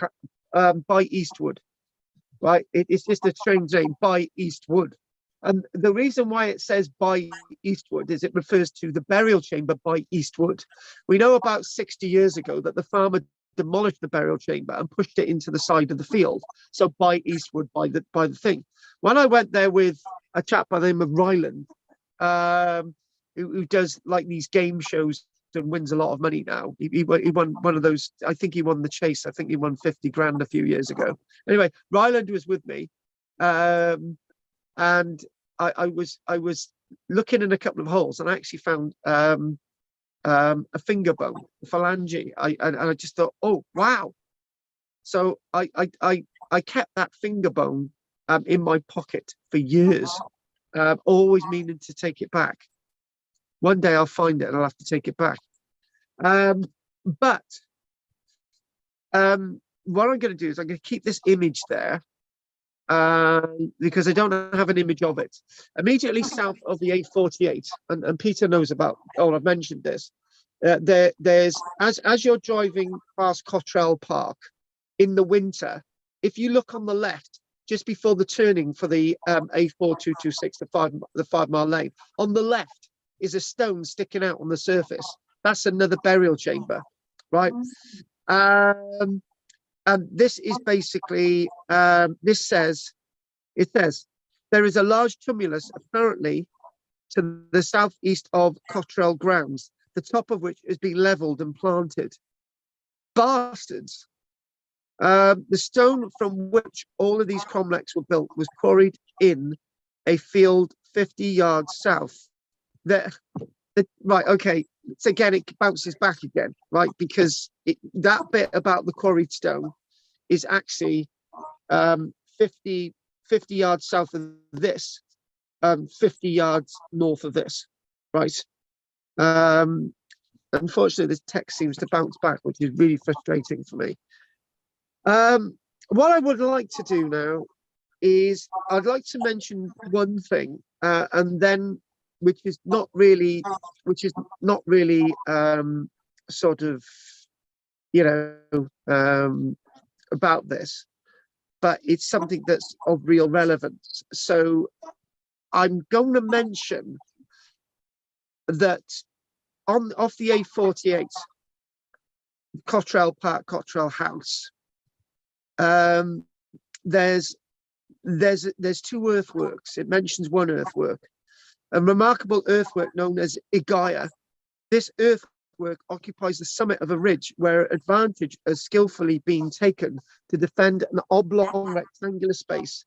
Speaker 1: right? It's just a strange name, By Eastwood. And the reason why it says By Eastwood is it refers to the burial chamber by Eastwood. We know about 60 years ago that the farmer demolished the burial chamber and pushed it into the side of the field. So By Eastwood, by the thing. When I went there with a chap by the name of Ryland, who does like these game shows and wins a lot of money now. He won one of those. I think he won the Chase. I think he won 50 grand a few years ago. Anyway, Ryland was with me, and I was looking in a couple of holes, and I actually found a finger bone, a phalange. And I just thought, oh wow! So I kept that finger bone in my pocket for years, always meaning to take it back. One day I'll find it and I'll have to take it back. But what I'm going to do is I'm going to keep this image there because I don't have an image of it. Immediately south of the A48, and Peter knows about, I've mentioned this. There's, as you're driving past Cottrell Park in the winter, if you look on the left, just before the turning for the A4226, the 5 mile lane, on the left, is a stone sticking out on the surface. That's another burial chamber, right? And this is basically, it says, there is a large tumulus apparently to the southeast of Cottrell grounds, the top of which has been leveled and planted. Bastards. The stone from which all of these cromlechs were built was quarried in a field 50 yards south. Right, okay, so again it bounces back again, right, because that bit about the quarried stone is actually 50 yards south of this, 50 yards north of this, right? Unfortunately, this text seems to bounce back, which is really frustrating for me. What I would like to do now is I'd like to mention one thing, and then which is not really sort of, you know, about this, but it's something that's of real relevance. So I'm going to mention that off the A48, Cottrell Park, Cottrell House, there's two earthworks. It mentions one earthwork, a remarkable earthwork known as Igaya. This earthwork occupies the summit of a ridge where advantage has skillfully been taken to defend an oblong rectangular space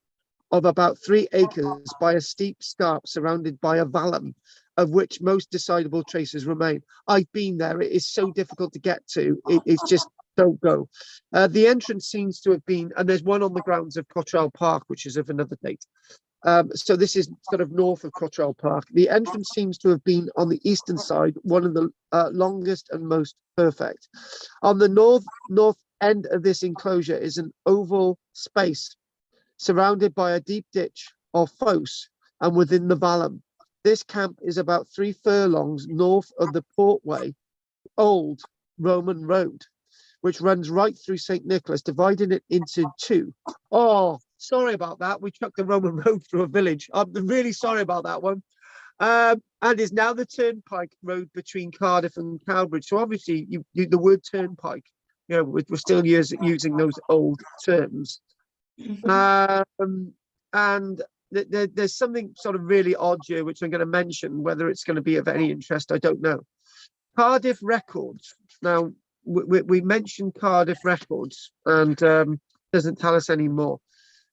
Speaker 1: of about 3 acres by a steep scarp surrounded by a vallum, of which most decidable traces remain. I've been there. It is so difficult to get to. It's just don't go. The entrance seems to have been, and there's one on the grounds of Cottrell Park, which is of another date. So this is sort of north of Cottrell Park. The entrance seems to have been on the eastern side, one of the longest and most perfect. On the north end of this enclosure is an oval space surrounded by a deep ditch or fosse and within the vallum. This camp is about 3 furlongs north of the Portway, old Roman road, which runs right through St. Nicholas, dividing it into 2. Oh, sorry about that. We chucked the Roman road through a village. I'm really sorry about that one. And is now the turnpike road between Cardiff and Cowbridge. So obviously the word turnpike, you know, we're still using those old terms. And there's something sort of really odd here, which I'm going to mention. Whether it's going to be of any interest, I don't know. Cardiff records. Now, we mentioned Cardiff records, and doesn't tell us any more.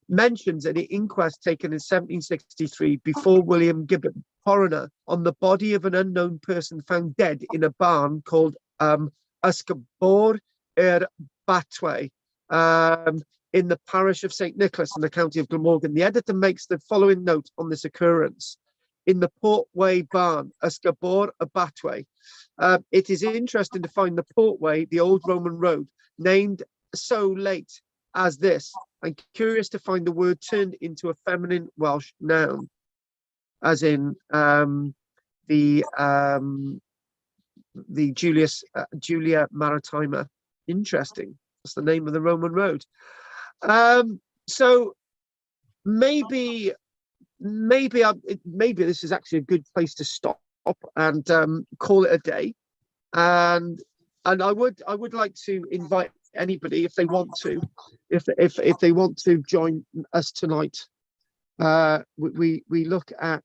Speaker 1: Mentions an inquest taken in 1763 before William Gibbon, coroner, on the body of an unknown person found dead in a barn called Ysgubor Batway, in the parish of St. Nicholas in the county of Glamorgan. The editor makes the following note on this occurrence. In the Portway barn, Ysgubor Batway. It is interesting to find the Portway, the old Roman road, named so late as this, and curious to find the word turned into a feminine Welsh noun, as in the Julia Maritima. Interesting. That's the name of the Roman road. So maybe this is actually a good place to stop and call it a day. And I would like to invite anybody, if they want to, if they want to join us tonight. We look at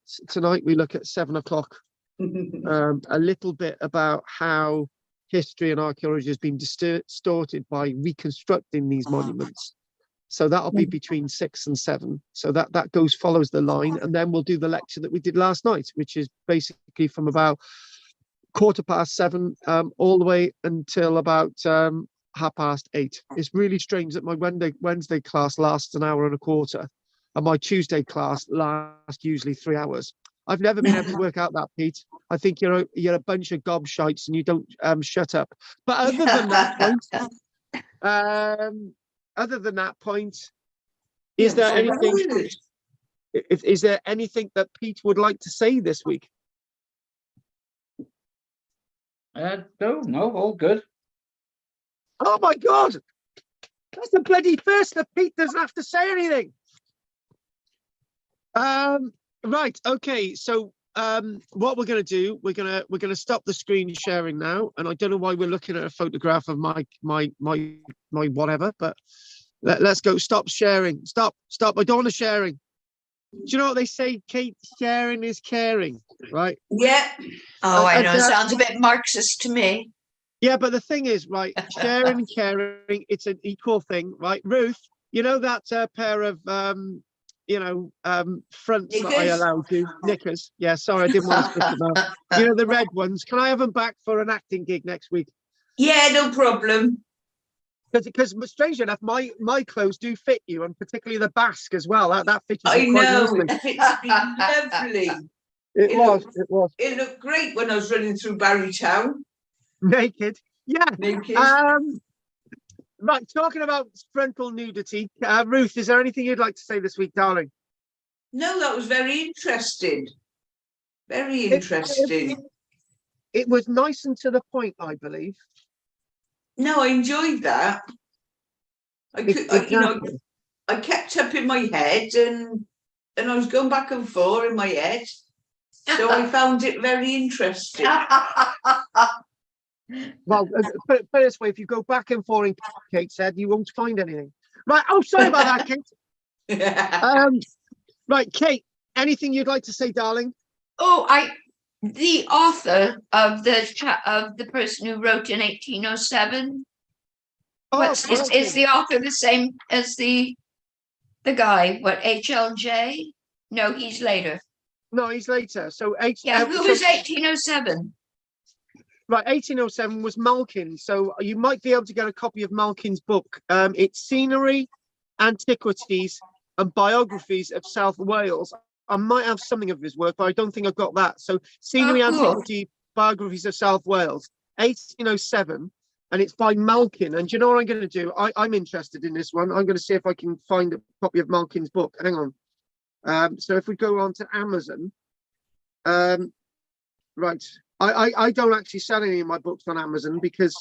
Speaker 1: 7 o'clock. A little bit about how history and archaeology has been distorted by reconstructing these monuments. So that'll be between 6 and 7. So that follows the line, and then we'll do the lecture that we did last night, which is basically from about 7:15 all the way until about 8:30. It's really strange that my Wednesday class lasts an hour and a quarter, and my Tuesday class lasts usually 3 hours. I've never been able to work out that, Pete. I think you're a bunch of gobshites and you don't shut up. But other than that point, is there anything? Is there anything that Pete would like to say this week?
Speaker 4: No, all good.
Speaker 1: Oh my God, that's the bloody first that Pete doesn't have to say anything. Right, okay, so what we're going to do, we're going to stop the screen sharing now, and I don't know why we're looking at a photograph of my whatever, but let's go. Stop sharing. Stop. I don't want to sharing. Do you know what they say, Kate? Sharing is caring, right?
Speaker 3: Yeah.
Speaker 2: Oh, I know. It sounds a bit Marxist to me.
Speaker 1: Yeah, but the thing is, right, sharing and caring, it's an equal thing, right? Ruth, you know that pair of fronts that I allowed you, knickers. Yeah, sorry, I didn't want to spit them out. You know, the red ones. Can I have them back for an acting gig next week?
Speaker 3: Yeah, no problem.
Speaker 1: because strangely enough, my clothes do fit you, and particularly the basque as well. That fits
Speaker 3: I
Speaker 1: you quite
Speaker 3: know,
Speaker 1: nicely.
Speaker 3: it fits me lovely.
Speaker 1: It
Speaker 3: It
Speaker 1: was.
Speaker 3: looks-
Speaker 1: It was
Speaker 3: It looked great when I was running through Barrytown
Speaker 1: naked. Yeah.
Speaker 3: naked.
Speaker 1: Right. Talking about frontal nudity, Ruth, is there anything you'd like to say this week, darling?
Speaker 3: No, that was very interesting. Very
Speaker 1: It-
Speaker 3: interesting.
Speaker 1: It was nice and to the point, I believe.
Speaker 3: No, I enjoyed that.
Speaker 1: Exactly.
Speaker 3: I kept up in my head and I was going back and forth in my head. So I found it very interesting.
Speaker 1: Well, put it this way: if you go back and forth, in Kate said, you won't find anything. Right. Oh, sorry about that, Kate. Right, Kate. Anything you'd like to say, darling?
Speaker 2: Oh, the author of the person who wrote in 1807. Is the author the same as the guy? What, HLJ? No, he's later.
Speaker 1: No, he's later. So
Speaker 2: Yeah, who was 1807?
Speaker 1: Right, 1807 was Malkin. So you might be able to get a copy of Malkin's book. It's Scenery, Antiquities, and Biographies of South Wales. I might have something of his work, but I don't think I've got that. So Scenery,
Speaker 2: Oh, cool.
Speaker 1: Antiquity, Biographies of South Wales, 1807, and it's by Malkin. And do you know what I'm going to do? I'm interested in this one. I'm going to see if I can find a copy of Malkin's book. Hang on. So if we go on to Amazon, right. I don't actually sell any of my books on Amazon because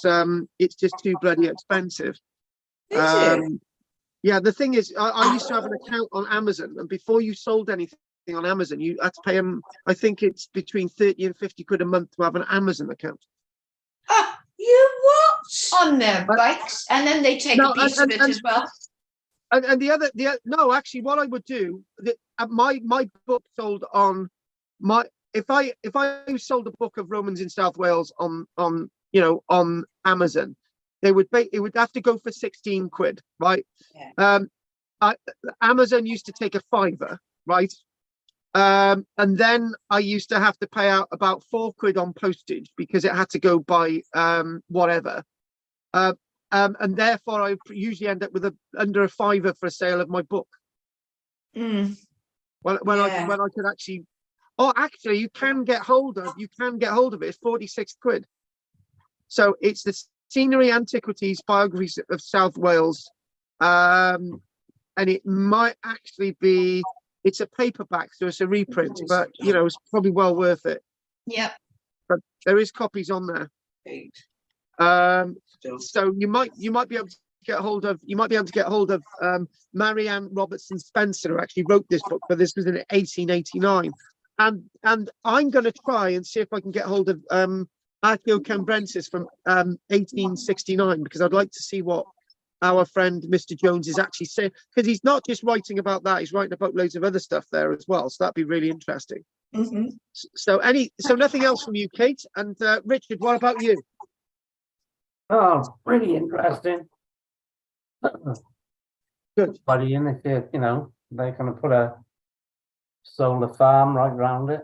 Speaker 1: it's just too bloody expensive.
Speaker 3: Is it?
Speaker 1: Yeah, the thing is, I used to have an account on Amazon, and before you sold anything on Amazon, you had to pay them. I think it's between 30 and 50 quid a month to have an Amazon account.
Speaker 3: You what?
Speaker 2: On their bikes, and then they take a piece of it as well.
Speaker 1: And no, actually, what I would do, my book sold on my. If I sold a book of Romans in South Wales on Amazon, it would have to go for 16 quid, right?
Speaker 3: Yeah.
Speaker 1: Amazon used to take a £5, right? And then I used to have to pay out about 4 quid on postage because it had to go by whatever. And therefore I usually end up with under a £5 for a sale of my book.
Speaker 2: Mm.
Speaker 1: When I could actually. Oh, actually, you can get hold of it. It's 46 quid. So it's the Scenery, Antiquities, Biographies of South Wales, and it might actually be. It's a paperback, so it's a reprint, but it's probably well worth it.
Speaker 2: Yep.
Speaker 1: But there is copies on there. So you might be able to get hold of Marianne Robertson Spencer, who actually wrote this book, but this was in 1889. And I'm going to try and see if I can get hold of Archaeo-Cambrensis from 1869, because I'd like to see what our friend Mr. Jones is actually saying, because he's not just writing about that, he's writing about loads of other stuff there as well. So that'd be really interesting.
Speaker 2: Mm-hmm.
Speaker 1: So nothing else from you, Kate. And Richard, what about you?
Speaker 5: Oh, really interesting.
Speaker 1: Good.
Speaker 5: Buddy, and if they're going to put a solar farm right around it.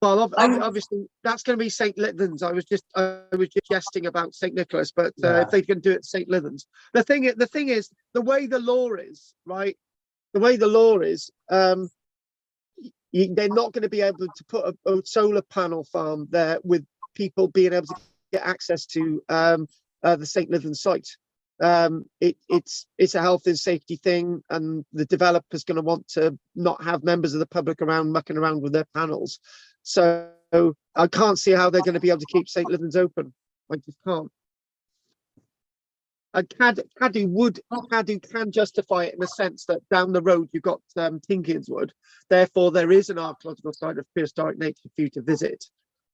Speaker 1: Well, obviously that's going to be St. Lytton's. I was just jesting about St. Nicholas, but if they can do it St. Lytton's, the thing is the way the law is, right? The way the law is, they're not going to be able to put a solar panel farm there with people being able to get access to the St. Lytton's site. It's a health and safety thing, and the developer's going to want to not have members of the public around mucking around with their panels. So I can't see how they're going to be able to keep St. Lytton's open. I just can't. And Cadw can justify it in the sense that down the road you've got Tinkinswood. Therefore, there is an archaeological site of prehistoric nature for you to visit.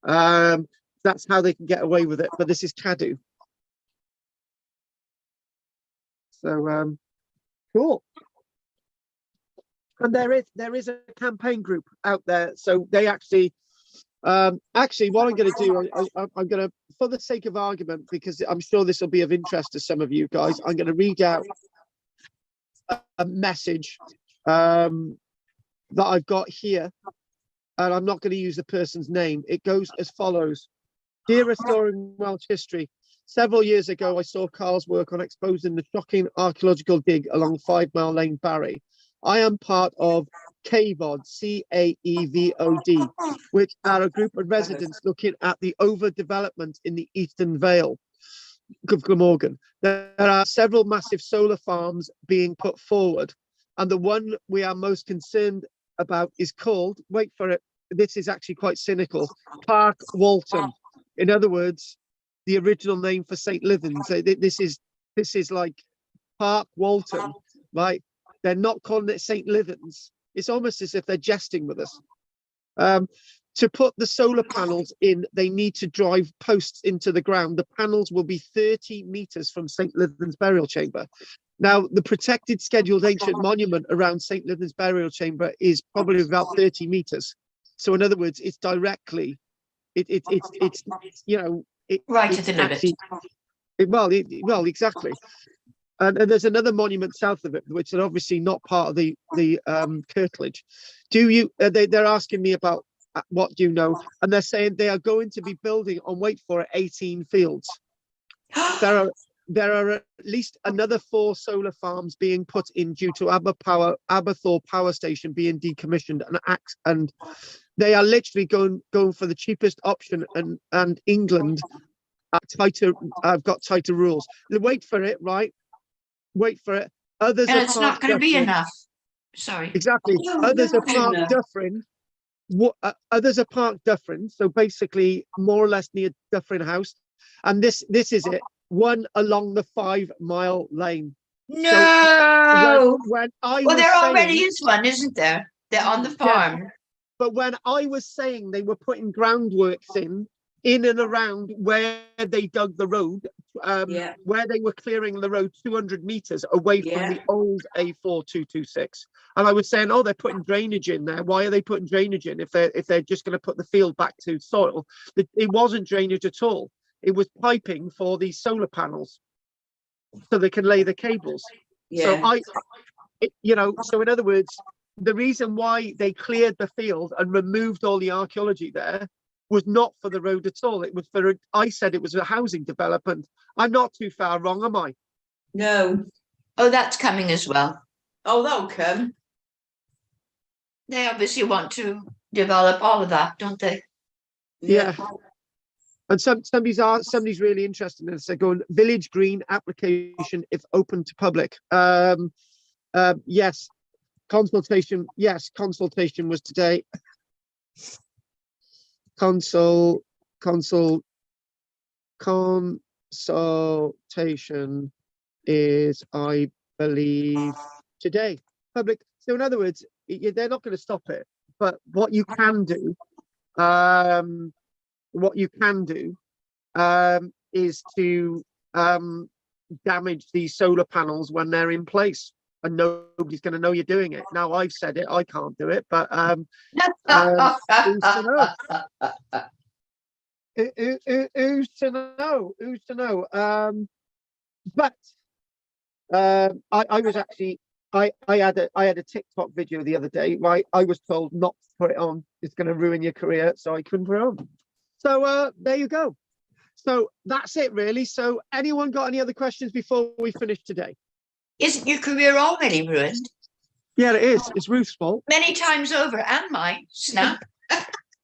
Speaker 1: That's how they can get away with it. But this is Cadw. So cool. And there is a campaign group out there. So they actually what I'm going to do, I'm going to, for the sake of argument, because I'm sure this will be of interest to some of you guys, I'm going to read out a message that I've got here, and I'm not going to use the person's name. It goes as follows: Dear Restoring Welsh History, Several years ago, I saw Carl's work on exposing the shocking archaeological dig along 5 Mile Lane, Barry. I am part of CAEVOD, CAEVOD, which are a group of residents looking at the overdevelopment in the Eastern Vale of Glamorgan. There are several massive solar farms being put forward, and the one we are most concerned about is called, wait for it, this is actually quite cynical, Park Walton. In other words, the original name for St. Livins. This is like Park Walton, right? They're not calling it St. Livins. It's almost as if they're jesting with us. To put the solar panels in, they need to drive posts into the ground. The panels will be 30 meters from St. Livins burial chamber. Now, the protected scheduled ancient monument around St. Livins burial chamber is probably about 30 meters. So in other words, it's directly, it's you know,
Speaker 2: Right at the limit.
Speaker 1: Well, exactly. And there's another monument south of it, which is obviously not part of the curtilage. Do you? They're asking me about what do you know, and they're saying they are going to be building on, wait for it, 18 fields. There are at least another 4 solar farms being put in due to Aberthorpe Power Station being decommissioned, and they are literally going for the cheapest option, and England I've got tighter rules. Wait for it, right? Wait for it. Others
Speaker 2: And
Speaker 1: are
Speaker 2: it's not
Speaker 1: Park
Speaker 2: going to be
Speaker 1: Dufferin.
Speaker 2: enough. Sorry.
Speaker 1: Exactly.
Speaker 3: No,
Speaker 1: Others are
Speaker 3: no,
Speaker 1: Park
Speaker 3: no.
Speaker 1: Dufferin. Others are Park Dufferin. So basically, more or less near Dufferin House. And this is it. One along the 5 Mile Lane.
Speaker 2: No.
Speaker 1: When I
Speaker 2: Well,
Speaker 1: was
Speaker 2: there
Speaker 1: saying,
Speaker 2: already is one, isn't there? They're on the farm.
Speaker 1: but when I was saying they were putting groundworks in and around where they dug the road, where they were clearing the road 200 meters away from the old A4226. And I was saying, oh, they're putting drainage in there. Why are they putting drainage in if they're just going to put the field back to soil? It wasn't drainage at all. It was piping for these solar panels so they can lay the cables. So so in other words, the reason why they cleared the field and removed all the archaeology there was not for the road at all. It was I said it was a housing development. I'm not too far wrong, am I?
Speaker 3: No.
Speaker 2: Oh, that's coming as well.
Speaker 3: Oh, that'll come.
Speaker 2: They obviously want to develop all of that, don't they?
Speaker 1: Yeah. And somebody's really interested in this. They're going village green application if open to public. Yes. Consultation. Yes, consultation was today. Consultation is, I believe, today. Public. So in other words, they're not going to stop it. But what you can do, is to damage these solar panels when they're in place, and nobody's going to know you're doing it. Now I've said it, I can't do it, but who's to know? Who's to know? Who's to know? But I was actually I had a TikTok video the other day. Right, I was told not to put it on. It's going to ruin your career, so I couldn't put it on. So there you go. So that's it, really. So anyone got any other questions before we finish today?
Speaker 2: Isn't your career already ruined?
Speaker 1: Yeah, it is. It's Ruth's fault.
Speaker 2: Many times over, and mine. Snap.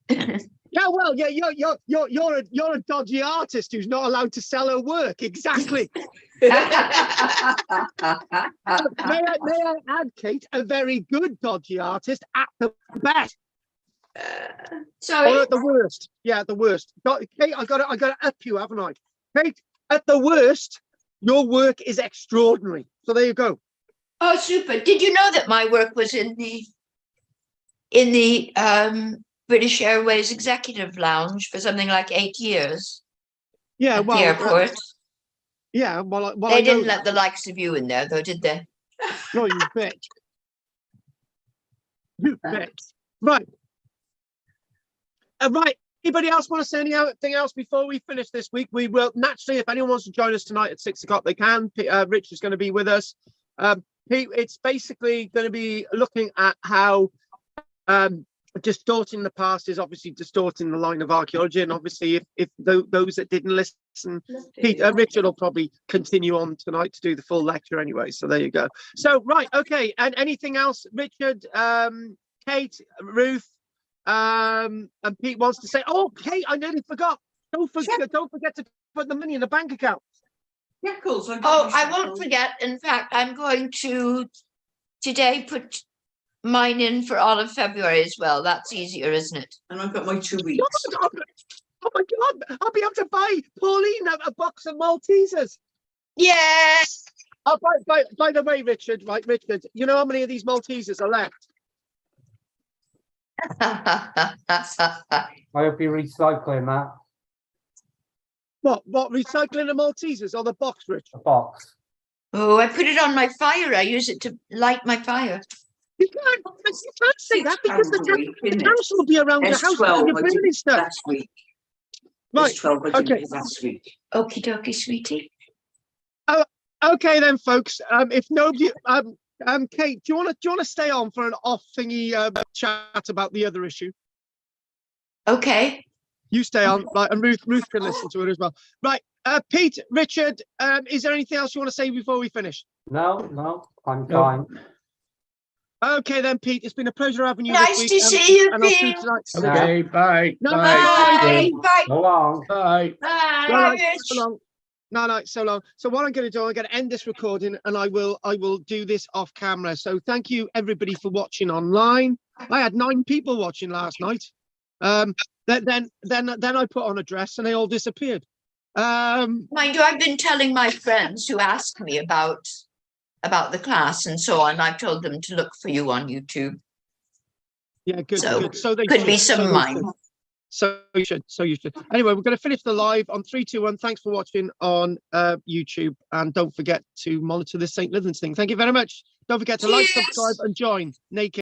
Speaker 1: Yeah, well, yeah, you're a dodgy artist who's not allowed to sell her work. Exactly. May I add, Kate, a very good dodgy artist at the best.
Speaker 2: Sorry.
Speaker 1: Or at the worst. Yeah, at the worst. Kate, I got to up you, haven't I? Kate, at the worst, your work is extraordinary. So there you go.
Speaker 2: Oh, super. Did you know that my work was in the British Airways Executive Lounge for something like 8 years
Speaker 1: Yeah,
Speaker 2: at
Speaker 1: well,
Speaker 2: the airport?
Speaker 1: Yeah, well,
Speaker 2: They
Speaker 1: I
Speaker 2: didn't
Speaker 1: know
Speaker 2: let the likes of you in there, though, did they?
Speaker 1: No, you bet. You bet. Right. Right. Anybody else want to say anything else before we finish this week? We will naturally, if anyone wants to join us tonight at 6 o'clock, they can. Rich is going to be with us. It's basically going to be looking at how distorting the past is obviously distorting the line of archaeology, and obviously if those that didn't listen, Richard will probably continue on tonight to do the full lecture anyway, so there you go. So right, okay, and anything else Richard, Kate, Ruth, and Pete wants to say? Oh, Kate, I nearly forgot, don't forget to put the money in the bank account.
Speaker 3: Yeah, cool. So
Speaker 2: Oh, I won't forget. In fact, I'm going to today put mine in for all of February as well. That's easier, isn't it?
Speaker 3: And I've got my 2 weeks.
Speaker 1: Oh my God, I'll be able to buy Pauline a box of Maltesers.
Speaker 2: Yes.
Speaker 1: Oh, by the way, Richard, you know how many of these Maltesers are left?
Speaker 5: I hope you're recycling that.
Speaker 1: What, recycling the Maltesers or the box, Rich?
Speaker 5: A box.
Speaker 2: Oh, I put it on my fire. I use it to light my fire.
Speaker 1: You can't say that because the council will be around your
Speaker 3: There's
Speaker 1: house
Speaker 3: 12
Speaker 1: and you're
Speaker 3: I
Speaker 1: burning
Speaker 3: did
Speaker 1: stuff.
Speaker 3: last week.
Speaker 1: Right,
Speaker 3: There's 12 I did
Speaker 1: okay.
Speaker 3: last week.
Speaker 2: Okie dokie, sweetie.
Speaker 1: Okay then, folks. If nobody, Kate, do you want to stay on for an off thingy chat about the other issue?
Speaker 2: Okay.
Speaker 1: You stay on, right? And Ruth can listen to it as well. Right, Pete, Richard, is there anything else you want to say before we finish?
Speaker 5: No, I'm
Speaker 4: No.
Speaker 5: fine.
Speaker 1: Okay then, Pete. It's been a pleasure having you
Speaker 2: Nice
Speaker 1: this week.
Speaker 2: to see you,
Speaker 1: and I'll see you
Speaker 2: Pete.
Speaker 1: tonight.
Speaker 4: Okay, bye.
Speaker 1: No,
Speaker 4: Bye.
Speaker 2: Bye. Bye.
Speaker 5: So long.
Speaker 4: Bye.
Speaker 2: Bye.
Speaker 1: So long,
Speaker 2: Rich.
Speaker 1: so long. No, so long. So what I'm going to do, I'm going to end this recording, and I will do this off camera. So thank you everybody for watching online. I had 9 people watching last night. Then I put on a dress, and they all disappeared.
Speaker 2: Mind you, I've been telling my friends who ask me about the class and so on. I've told them to look for you on YouTube.
Speaker 1: Yeah, good.
Speaker 2: So,
Speaker 1: good. So they
Speaker 2: Could
Speaker 1: should,
Speaker 2: be
Speaker 1: so
Speaker 2: some
Speaker 1: they
Speaker 2: mine.
Speaker 1: should. So you should. Anyway, we're going to finish the live on 3, 2, 1. Thanks for watching on YouTube, and don't forget to monitor this St. Lythans thing. Thank you very much. Don't forget to like,
Speaker 2: Cheers.
Speaker 1: subscribe, and join Naked.